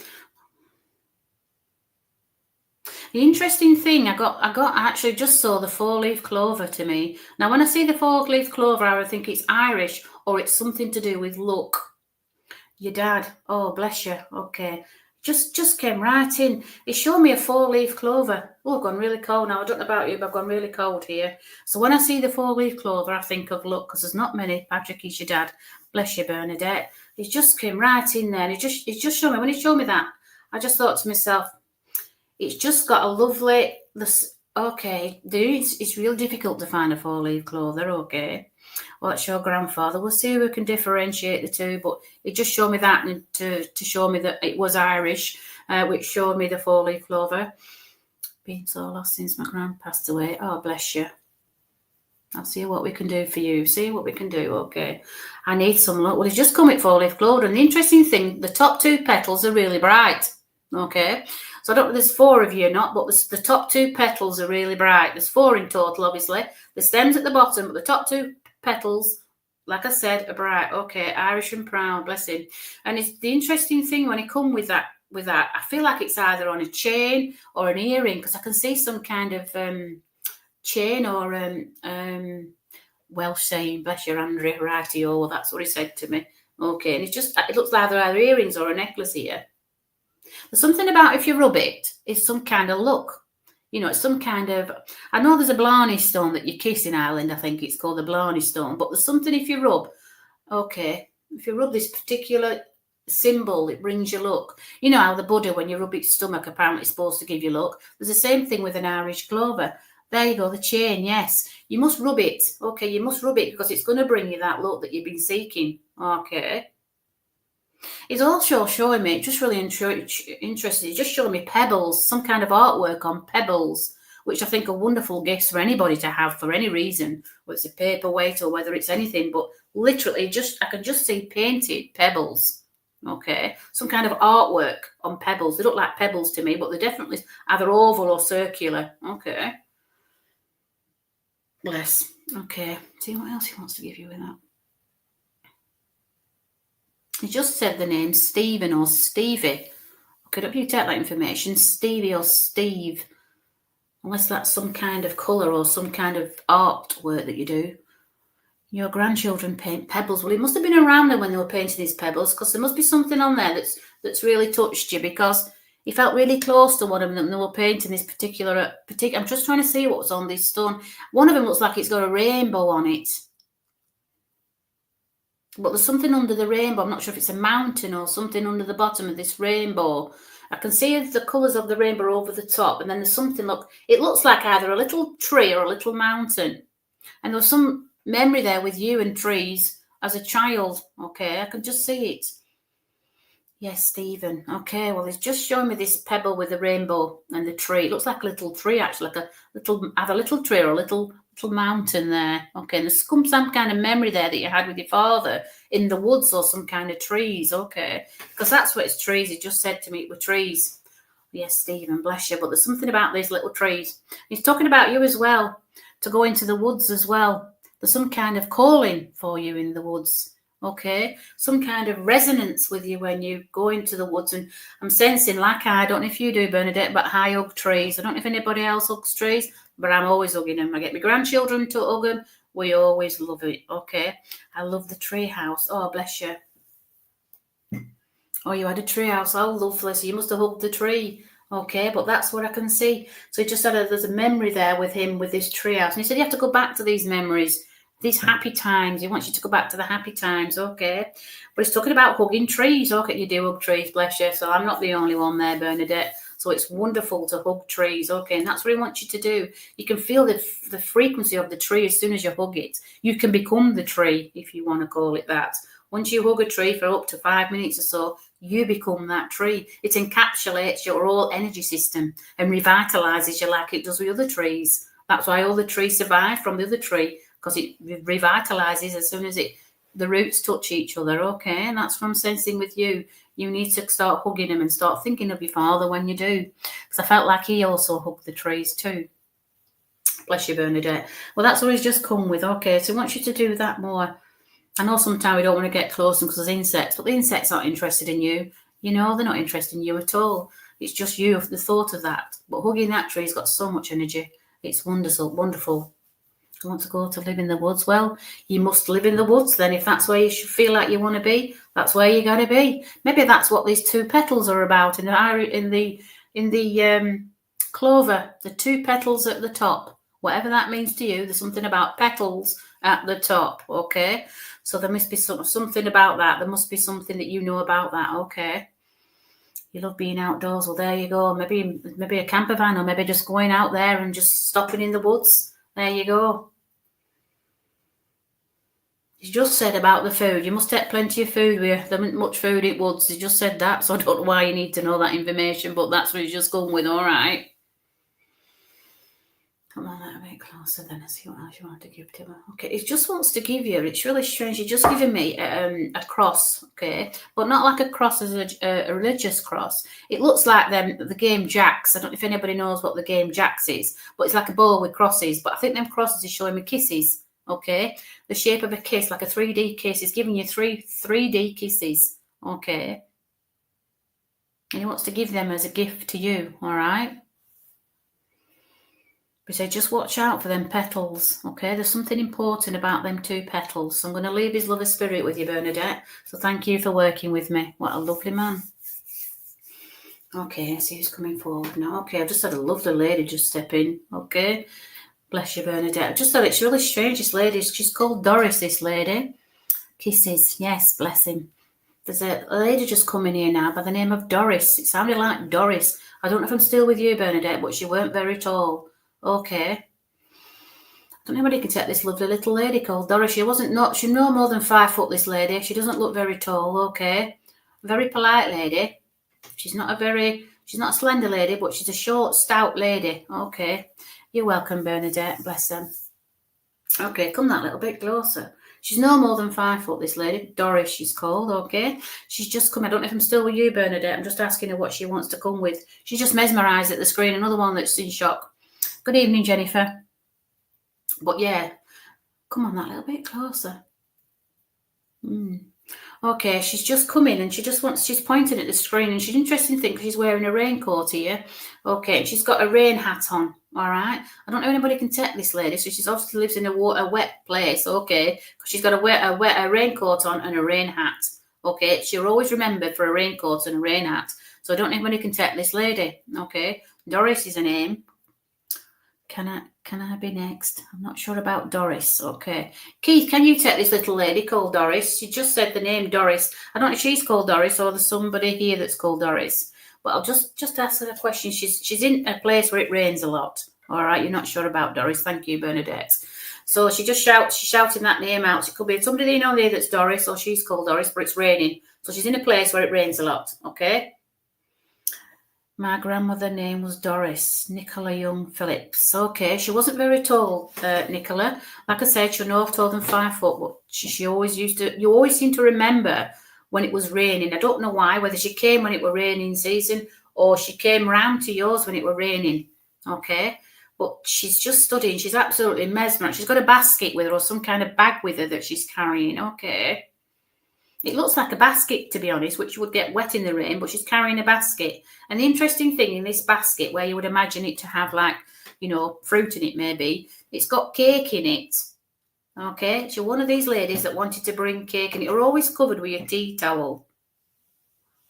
[SPEAKER 1] The interesting thing, I actually just saw the 4-leaf clover to me. Now, when I see the 4-leaf clover, I would think it's Irish or it's something to do with luck. Your dad. Oh, bless you. Okay. Just came right in. He showed me a 4-leaf clover. Oh, I've gone really cold now. I don't know about you, but I've gone really cold here. So when I see the 4-leaf clover, I think of luck because there's not many. Patrick is your dad. Bless you, Bernadette. He just came right in there. And he just showed me. When he showed me that, I just thought to myself, it's just got a lovely Okay, it's real difficult to find a four-leaf clover, okay. Well, that's your grandfather. We'll see if we can differentiate the two, but it just showed me that and to show me that it was Irish, which showed me the four-leaf clover. Been so lost since my gran passed away. Oh, bless you. I'll see what we can do for you. See what we can do, okay. I need some luck. Well, it's just come at four-leaf clover, and the interesting thing, the top two petals are really bright, okay. So I don't know, there's four of you or not, but the top two petals are really bright. There's four in total, obviously. The stem's at the bottom, but the top two petals, like I said, are bright. Okay, Irish and proud, bless him. And it's the interesting thing when he come with that, I feel like it's either on a chain or an earring, because I can see some kind of chain or Welsh saying, bless your Andrea, righty-o. Well, that's what he said to me. Okay, and it looks like either earrings or a necklace here. There's something about if you rub it, it's some kind of look. You know, it's some kind of, I know there's a Blarney stone that you kiss in Ireland, I think it's called the Blarney stone, but there's something if you rub, okay, if you rub this particular symbol, it brings you luck. You know how the Buddha, when you rub its stomach, apparently it's supposed to give you luck. There's the same thing with an Irish clover. There you go, the chain, yes. You must rub it, okay, you must rub it because it's going to bring you that luck that you've been seeking, okay. It's also showing me, just really interested, just showing me pebbles, some kind of artwork on pebbles, which I think are wonderful gifts for anybody to have for any reason, whether it's a paperweight or whether it's anything, but literally I can just see painted pebbles, okay? Some kind of artwork on pebbles. They look like pebbles to me, but they're definitely either oval or circular, okay? Bless, okay. See what else he wants to give you with that. He just said the name Stephen or Stevie. Okay, don't you take that information, Stevie or Steve, unless that's some kind of colour or some kind of artwork that you do. Your grandchildren paint pebbles. Well, it must have been around there when they were painting these pebbles, because there must be something on there that's really touched you, because you felt really close to one of them and they were painting this particular. I'm just trying to see what's on this stone. One of them looks like it's got a rainbow on it. But there's something under the rainbow. I'm not sure if it's a mountain or something under the bottom of this rainbow. I can see the colours of the rainbow over the top. And then there's something, it looks like either a little tree or a little mountain. And there was some memory there with you and trees as a child. Okay, I can just see it. Yes, Stephen. Okay, well, it's just showing me this pebble with the rainbow and the tree. It looks like a little tree, actually, like either a little tree or a little mountain there. Okay, and there's some kind of memory there that you had with your father in the woods or some kind of trees. Okay, because that's what it's trees. He just said to me it were trees. Yes, Stephen, bless you. But there's something about these little trees. He's talking about you as well, to go into the woods as well. There's some kind of calling for you in the woods. Okay, some kind of resonance with you when you go into the woods. And I'm sensing, like I don't know if you do, Bernadette, but I hug trees. I don't know if anybody else hugs trees, but I'm always hugging them. I get my grandchildren to hug them. We always love it. Okay, I love the tree house. Oh, bless you. Oh, you had a tree house. Oh, lovely. So you must have hugged the tree. Okay, but that's what I can see. So he just said there's a memory there with him with this tree house. And he said you have to go back to these memories, these happy times. He wants you to go back to the happy times, okay? But he's talking about hugging trees. Okay, you do hug trees, bless you. So I'm not the only one there, Bernadette. So it's wonderful to hug trees, okay? And that's what he wants you to do. You can feel the frequency of the tree as soon as you hug it. You can become the tree, if you want to call it that. Once you hug a tree for up to 5 minutes or so, you become that tree. It encapsulates your whole energy system and revitalizes you like it does with other trees. That's why all the trees survive from the other tree, because it revitalizes as soon as the roots touch each other, okay? And that's what I'm sensing with you. You need to start hugging them and start thinking of your father when you do. Because I felt like he also hugged the trees too. Bless you, Bernadette. Well, that's what he's just come with, okay? So I want you to do that more. I know sometimes we don't want to get close because there's insects, but the insects aren't interested in you. You know, they're not interested in you at all. It's just you, the thought of that. But hugging that tree's got so much energy. It's wonderful, wonderful. I want to go to live in the woods. Well, you must live in the woods then. If that's where you should feel like you want to be, that's where you got to be. Maybe that's what these two petals are about in the clover. The two petals at the top. Whatever that means to you, there's something about petals at the top. Okay, so there must be something about that. There must be something that you know about that. Okay. You love being outdoors. Well, there you go. Maybe a camper van, or maybe just going out there and just stopping in the woods. There you go. You just said about the food. You must take plenty of food with you. There isn't much food in woods. You just said that, so I don't know why you need to know that information, but that's what you're just going with, all right? Come on, a bit closer then and see what else you want to give to her. Okay, it just wants to give you, it's really strange, you're just giving me a cross, okay? But not like a cross as a religious cross. It looks like the game Jacks. I don't know if anybody knows what the game Jacks is, but it's like a ball with crosses. But I think them crosses is showing me kisses, okay? The shape of a kiss, like a 3D kiss. It's giving you 3D kisses, okay? And he wants to give them as a gift to you, all right? We say just watch out for them petals, okay? There's something important about them 2 petals. So I'm going to leave his lovely spirit with you, Bernadette. So thank you for working with me. What a lovely man. Okay, see who's coming forward now. Okay, I've just had a lovely lady just step in, okay? Bless you, Bernadette. I just thought it's really strange, this lady. She's called Doris, this lady. Kisses, yes, bless him. There's a lady just coming here now by the name of Doris. It sounded like Doris. I don't know if I'm still with you, Bernadette, but she weren't very tall. Okay. I don't know anybody can take this lovely little lady called Doris. She's no more than 5 foot, this lady. She doesn't look very tall, okay. Very polite lady. She's not a slender lady, but she's a short, stout lady. Okay. You're welcome, Bernadette. Bless them. Okay, come that little bit closer. She's no more than 5 foot, this lady. Doris, she's called, okay? She's just come. I don't know if I'm still with you, Bernadette. I'm just asking her what she wants to come with. She's just mesmerised at the screen. Another one that's in shock. Good evening, Jennifer. But yeah, come on that little bit closer. Okay, she's just come in and she's pointing at the screen, and she's interested in because she's wearing a raincoat here. Okay, she's got a rain hat on, all right? I don't know if anybody can take this lady, so she's obviously lives in a wet place, okay? Because she's got a raincoat on and a rain hat, okay? She'll always remember for a raincoat and a rain hat. So I don't know if anybody can take this lady, okay? Doris is her name. Can I be next? I'm not sure about Doris. Okay. Keith, can you take this little lady called Doris? She just said the name Doris. I don't know if she's called Doris or there's somebody here that's called Doris. But I'll just ask her a question. She's in a place where it rains a lot. All right. You're not sure about Doris. Thank you, Bernadette. So she's shouting that name out. It could be somebody you know there that's Doris, or she's called Doris, but it's raining. So she's in a place where it rains a lot. Okay. My grandmother's name was Doris, Nicola Young Phillips. Okay, she wasn't very tall, Nicola. Like I said, she's no taller than 5 foot, but you always seem to remember when it was raining. I don't know why, whether she came when it were raining season or she came round to yours when it were raining. Okay, but she's just studying. She's absolutely mesmerized. She's got a basket with her or some kind of bag with her that she's carrying. Okay. It looks like a basket, to be honest, which would get wet in the rain, but she's carrying a basket. And the interesting thing in this basket, where you would imagine it to have like, fruit in it maybe, it's got cake in it. Okay, she's one of these ladies that wanted to bring cake, and you're always covered with your tea towel.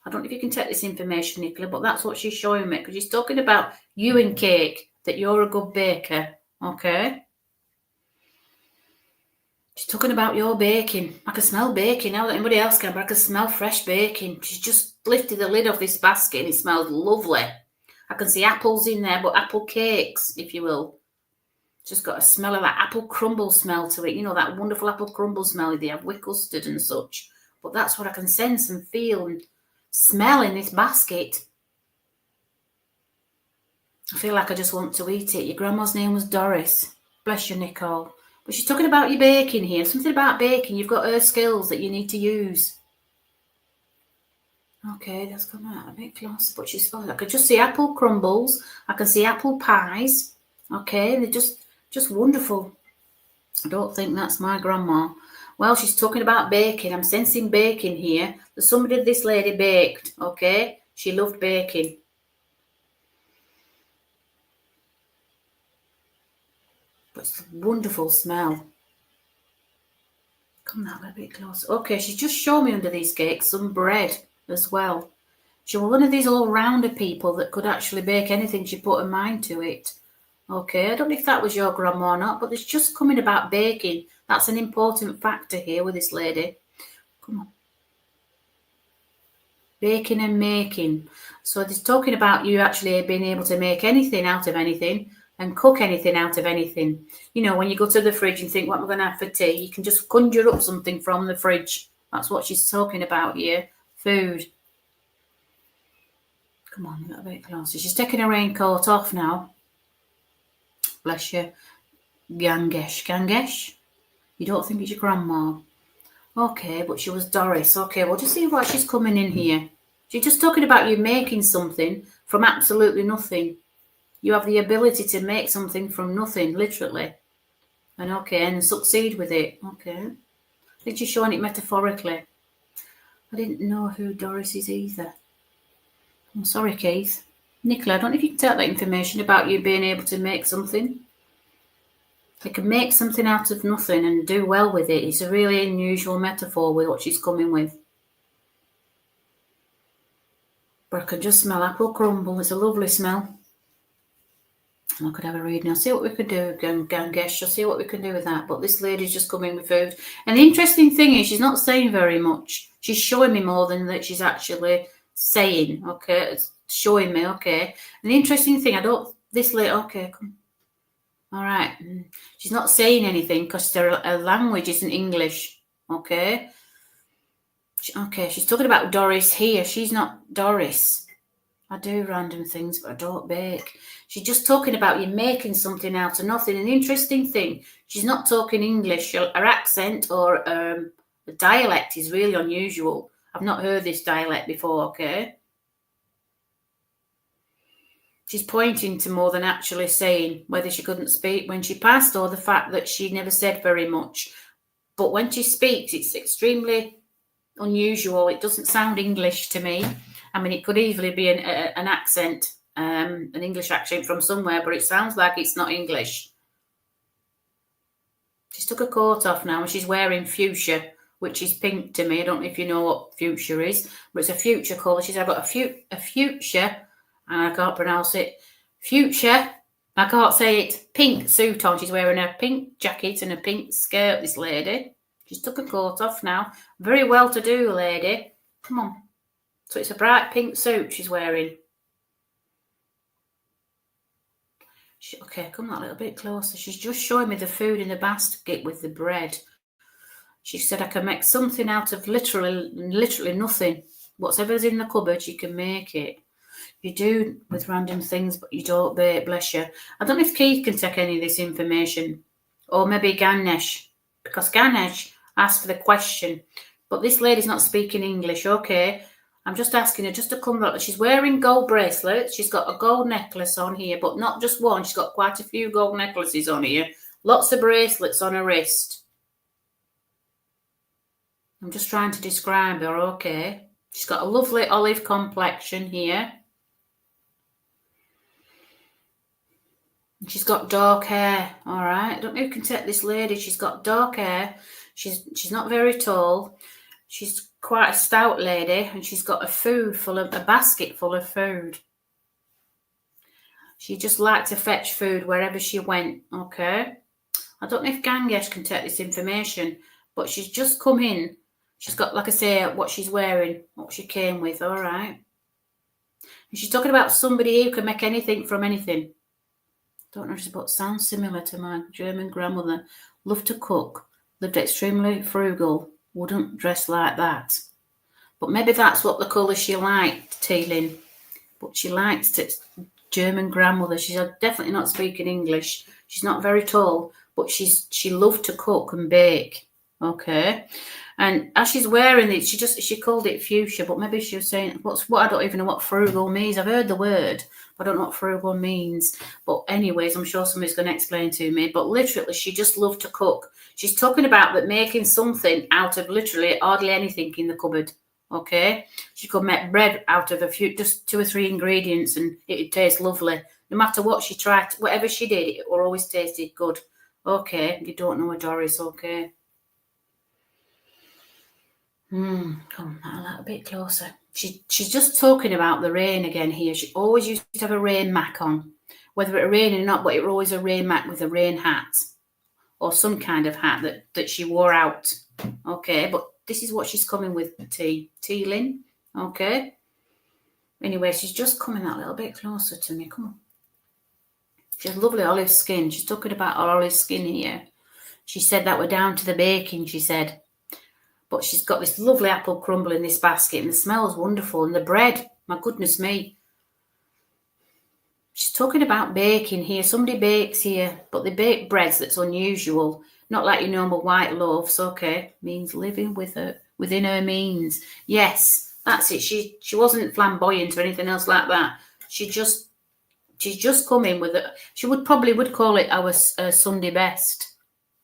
[SPEAKER 1] I don't know if you can take this information, Nicola, but that's what she's showing me, because she's talking about you and cake, that you're a good baker. Okay. She's talking about your baking. I can smell baking now that anybody else can, but I can smell fresh baking. She's just lifted the lid off this basket and it smells lovely. I can see apples in there, but apple cakes, if you will. It's just got a smell of that apple crumble smell to it. You know, that wonderful apple crumble smell they have with custard and such. But that's what I can sense and feel and smell in this basket. I feel like I just want to eat it. Your grandma's name was Doris. Bless you, Nicole. But she's talking about your baking here. Something about baking. You've got her skills that you need to use. Okay, that's coming out a bit closer. But I could just see apple crumbles. I can see apple pies. Okay, they're just wonderful. I don't think that's my grandma. Well, she's talking about baking. I'm sensing baking here. There's somebody this lady baked. Okay, she loved baking. But it's a wonderful smell. Come that a little bit closer. Okay, she's just showed me under these cakes some bread as well. She was one of these all-rounder people that could actually bake anything she put her mind to it. Okay, I don't know if that was your grandma or not, but it's just coming about baking. That's an important factor here with this lady. Come on. Baking and making. So it's talking about you actually being able to make anything out of anything and cook anything out of anything. You know, when you go to the fridge and think, what am I going to have for tea? You can just conjure up something from the fridge. That's what she's talking about here. Food. Come on, a little bit closer. She's taking her raincoat off now. Bless you. Gangesh. Gangesh? You don't think it's your grandma? Okay, but she was Doris. Okay, we'll just see why she's coming in here. She's just talking about you making something from absolutely nothing. You have the ability to make something from nothing, literally. And okay, and succeed with it. Okay. I think she's showing it metaphorically. I didn't know who Doris is either. I'm sorry, Keith. Nicola, I don't know if you can take that information about you being able to make something. You can make something out of nothing and do well with it. It's a really unusual metaphor with what she's coming with. But I can just smell apple crumble. It's a lovely smell. I could have a read now. See what we can do, Gangesh. I'll see what we can do with that. But this lady's just coming with food. And the interesting thing is she's not saying very much. She's showing me more than that she's actually saying. Okay, it's showing me. Okay. And the interesting thing, this lady, okay, come. All right. She's not saying anything because her language isn't English. Okay. Okay, she's talking about Doris here. She's not Doris. I do random things, but I don't bake. She's just talking about you making something out of nothing. An interesting thing, she's not talking English. Her accent or the dialect is really unusual. I've not heard this dialect before, okay? She's pointing to more than actually saying whether she couldn't speak when she passed or the fact that she never said very much. But when she speaks, it's extremely unusual. It doesn't sound English to me. I mean, it could easily be an accent, an English accent from somewhere, but it sounds like it's not English. She's took her coat off now and she's wearing fuchsia, which is pink to me. I don't know if you know what fuchsia is, but it's a fuchsia colour. She's got a fuchsia, and I can't pronounce it. Fuchsia, I can't say it, pink suit on. She's wearing a pink jacket and a pink skirt, this lady. She's took her coat off now. Very well-to-do lady. Come on. So it's a bright pink suit she's wearing. Okay, come that little bit closer. She's just showing me the food in the basket with the bread. She said I can make something out of literally nothing. Whatever's in the cupboard, you can make it. You do with random things, but you don't bake, bless you. I don't know if Keith can take any of this information. Or maybe Ganesh. Because Ganesh asked for the question. But this lady's not speaking English, okay? I'm just asking her just to come back. She's wearing gold bracelets. She's got a gold necklace on here, but not just one. She's got quite a few gold necklaces on here. Lots of bracelets on her wrist. I'm just trying to describe her, okay? She's got a lovely olive complexion here. She's got dark hair, all right? I don't know who can take this lady. She's got dark hair. She's not very tall. She's quite a stout lady, and she's got a basket full of food. She just liked to fetch food wherever she went, okay? I don't know if Gangesh can take this information, but she's just come in. She's got, like I say, what she's wearing, what she came with, all right? And she's talking about somebody who can make anything from anything. Don't know, but sounds similar to my German grandmother. Loved to cook, lived extremely frugal, wouldn't dress like that. But maybe that's what the colour she liked, Teeling. But she liked it. German grandmother. She's definitely not speaking English. She's not very tall, but she loved to cook and bake. Okay. And as she's wearing it, she called it fuchsia, but maybe she was saying what I don't even know what frugal means. I've heard the word, but I don't know what frugal means. But anyways, I'm sure somebody's going to explain to me. But literally, she just loved to cook. She's talking about that making something out of literally hardly anything in the cupboard. Okay, she could make bread out of just 2 or 3 ingredients, and it'd taste lovely. No matter what she tried, whatever she did, it always tasted good. Okay, you don't know a Doris, okay. Come a little bit closer. She's just talking about the rain again here. She always used to have a rain mac on, whether it rained or not, but it was always a rain mac with a rain hat or some kind of hat that she wore out. Okay, but this is what she's coming with, Teeling. Okay. Anyway, she's just coming that little bit closer to me. Come on. She has lovely olive skin. She's talking about her olive skin here. She said that we're down to the baking, she said. But she's got this lovely apple crumble in this basket, and the smell's wonderful. And the bread, my goodness me. She's talking about baking here. Somebody bakes here, but they bake breads that's unusual. Not like your normal white loaves, okay. Means living within her means. Yes, that's it. She wasn't flamboyant or anything else like that. She's just come in with it. She would call it our Sunday best.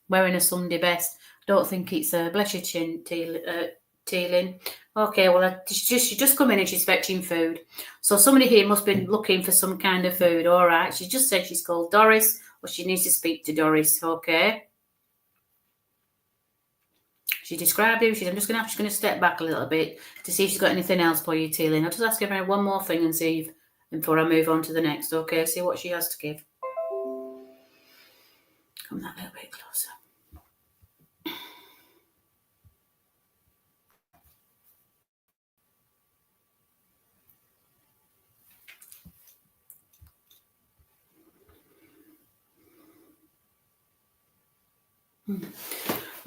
[SPEAKER 1] Wearing a Sunday best. Don't think it's bless your chin, Teelin. Okay, well, she just come in and she's fetching food. So somebody here must be looking for some kind of food. All right. She just said she's called Doris, or she needs to speak to Doris. Okay. She described him. I'm just going to step back a little bit to see if she's got anything else for you, Teelin. I'll just ask her one more thing and see before I move on to the next. Okay. See what she has to give. Come that little bit closer.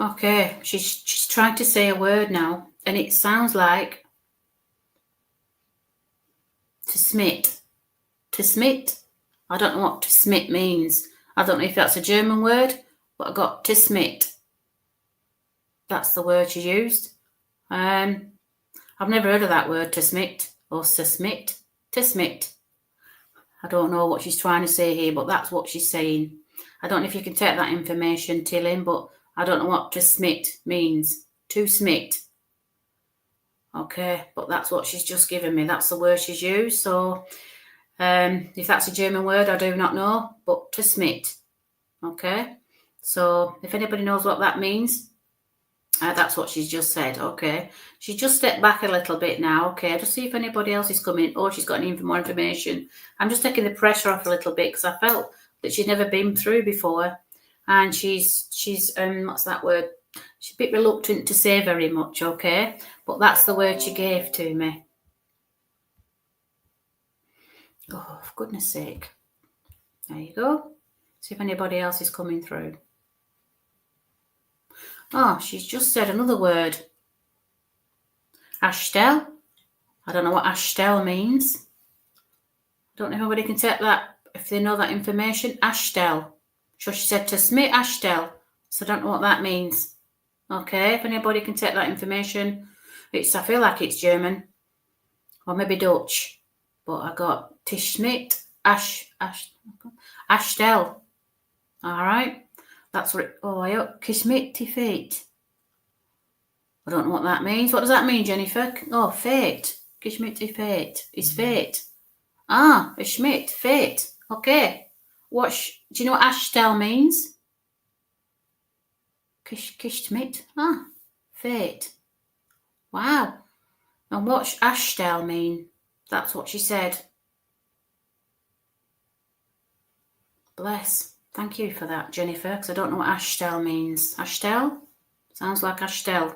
[SPEAKER 1] Okay, she's trying to say a word now, and it sounds like to smit. To smit? I don't know what to smit means. I don't know if that's a German word, but I got to smit. That's the word she used. I've never heard of that word, to smit, or to smit. To smit. I don't know what she's trying to say here, but that's what she's saying. I don't know if you can take that information, Tillin, but I don't know what to smit means. To smit. Okay, but that's what she's just given me. That's the word she's used. So if that's a German word, I do not know, but to smit. Okay, so if anybody knows what that means, that's what she's just said. Okay, she just stepped back a little bit now. Okay, just see if anybody else is coming or she's got any more information. I'm just taking the pressure off a little bit because I felt that she'd never been through before, and she's what's that word? She's a bit reluctant to say very much. Okay, but that's the word she gave to me. Oh, for goodness sake! There you go. See if anybody else is coming through. Oh, she's just said another word. Ashtel. I don't know what Ashtel means. I don't know if anybody can take that, if they know that information. Ashtel. So she said to smit Ashtel. So I don't know what that means. Okay, if anybody can take that information. I feel like it's German. Or maybe Dutch. But I got Tishmit Ashtel. Alright. That's what it, Kismit Tifate. I don't know what that means. What does that mean, Jennifer? Oh, fate. Kismit Tifate. It's fate. Ah, a Schmidt, fate. Okay. Do you know what Ashtel means? Kishmit. Ah, fate. Wow. And what's Ashtel mean? That's what she said. Bless. Thank you for that, Jennifer, because I don't know what Ashtel means. Ashtel? Sounds like Ashtel.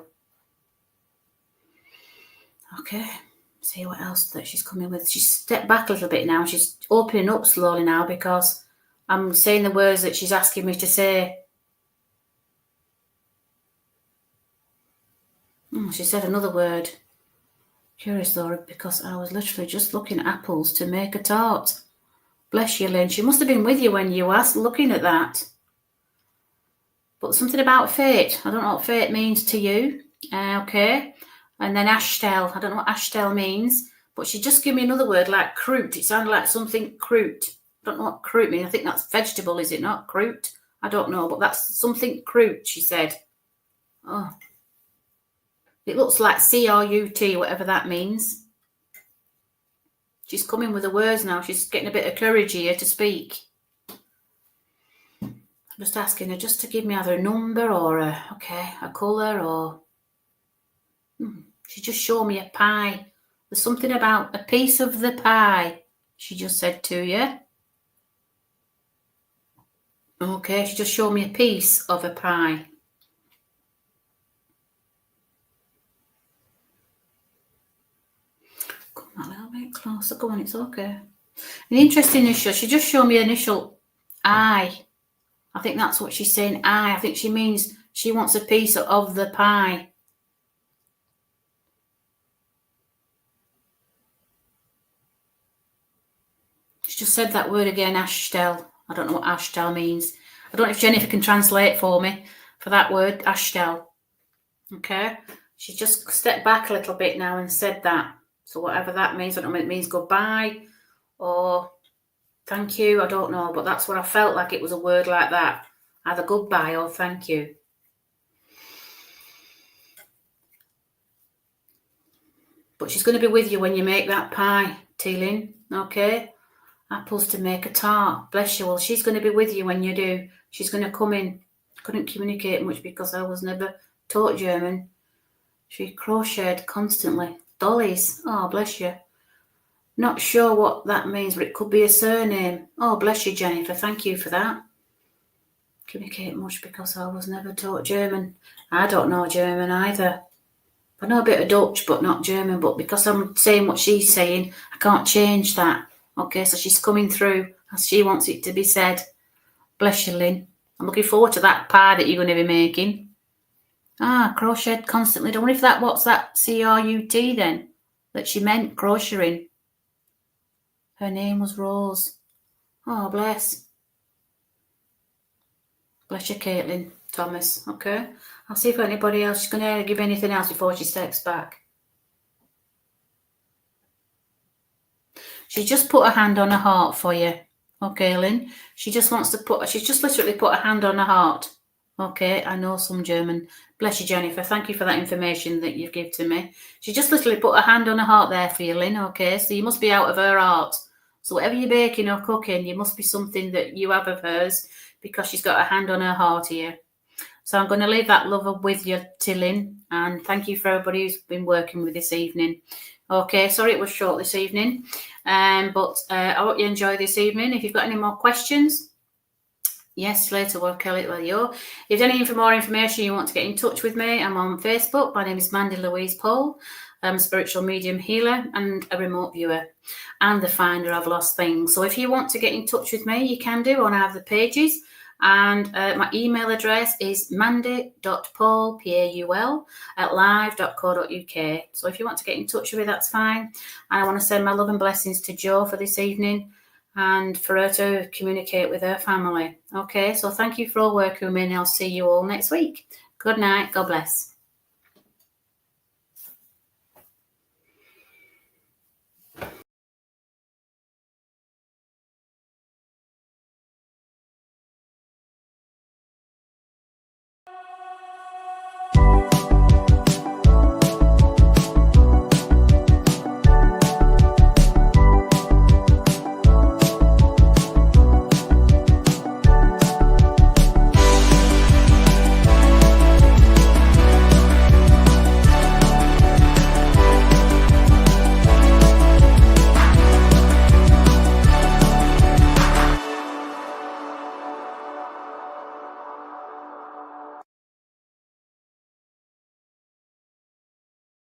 [SPEAKER 1] Okay. See what else that she's coming with. She's stepped back a little bit now. She's opening up slowly now because I'm saying the words that she's asking me to say. She said another word. Curious though, because I was literally just looking at apples to make a tart. Bless you, Lynn. She must have been with you when you asked, looking at that. But something about fate. I don't know what fate means to you. Okay. And then Ashtel. I don't know what Ashtel means. But she just gave me another word like croute. It sounded like something croute. I don't know what croute means. I think that's vegetable, is it not? Croute? I don't know. But that's something croute, she said. Oh. It looks like C-R-U-T, whatever that means. She's coming with the words now. She's getting a bit of courage here to speak. I'm just asking her just to give me either a number or a colour or... She just showed me a pie. There's something about a piece of the pie, she just said to you. Okay, she just showed me a piece of a pie. closer. Go on, it's okay. An interesting initial. She just showed me initial I. I think that's what she's saying. I think she means she wants a piece of the pie. She just said that word again, ashtel. I don't know what ashtel means. I don't know if Jennifer can translate for me for that word, ashtel. Okay? She just stepped back a little bit now and said that. So whatever that means, I don't know if it means goodbye or thank you, I don't know. But that's what I felt like, it was a word like that. Either goodbye or thank you. But she's going to be with you when you make that pie, Teelin. Okay? Apples to make a tart. Bless you. Well, she's going to be with you when you do. She's going to come in. Couldn't communicate much because I was never taught German. She crocheted constantly. Dollies. Oh, bless you. Not sure what that means, but it could be a surname. Oh, bless you, Jennifer. Thank you for that. Communicate much because I was never taught German. I don't know German either. I know a bit of Dutch, but not German. But because I'm saying what she's saying, I can't change that. Okay, so she's coming through as she wants it to be said. Bless you, Lynn. I'm looking forward to that pie that you're going to be making. Crochet constantly. Don't wonder if what's that C-R-U-T then? That she meant crocheting. Her name was Rose. Oh, bless. Bless you, Caitlin Thomas. Okay. I'll see if anybody else is going to give anything else before she steps back. She just put her hand on her heart for you. Okay, Lynn. She's just literally put her hand on her heart. Okay, I know some German. Bless you, Jennifer. Thank you for that information that you've given to me. She just literally put her hand on her heart there for you, Lynn. Okay, so you must be out of her heart. So whatever you're baking or cooking, you must be something that you have of hers because she's got her hand on her heart here. So I'm going to leave that love with you, Lynn. And thank you for everybody who's been working with this evening. Okay, sorry it was short this evening. But I hope you enjoy this evening. If you've got any more questions, yes, later we'll kill it with you. If there's any more information you want to get in touch with me, I'm on Facebook. My name is Mandy Louise Paul. I'm a spiritual medium healer and a remote viewer and the finder of lost things. So if you want to get in touch with me, you can do on either pages. And my email address is mandy.paul, Paul, @live.co.uk. So if you want to get in touch with me, that's fine. And I want to send my love and blessings to Jo for this evening and for her to communicate with her family. Okay, so thank you for all working with me and I'll see you all next week. Good night. God bless.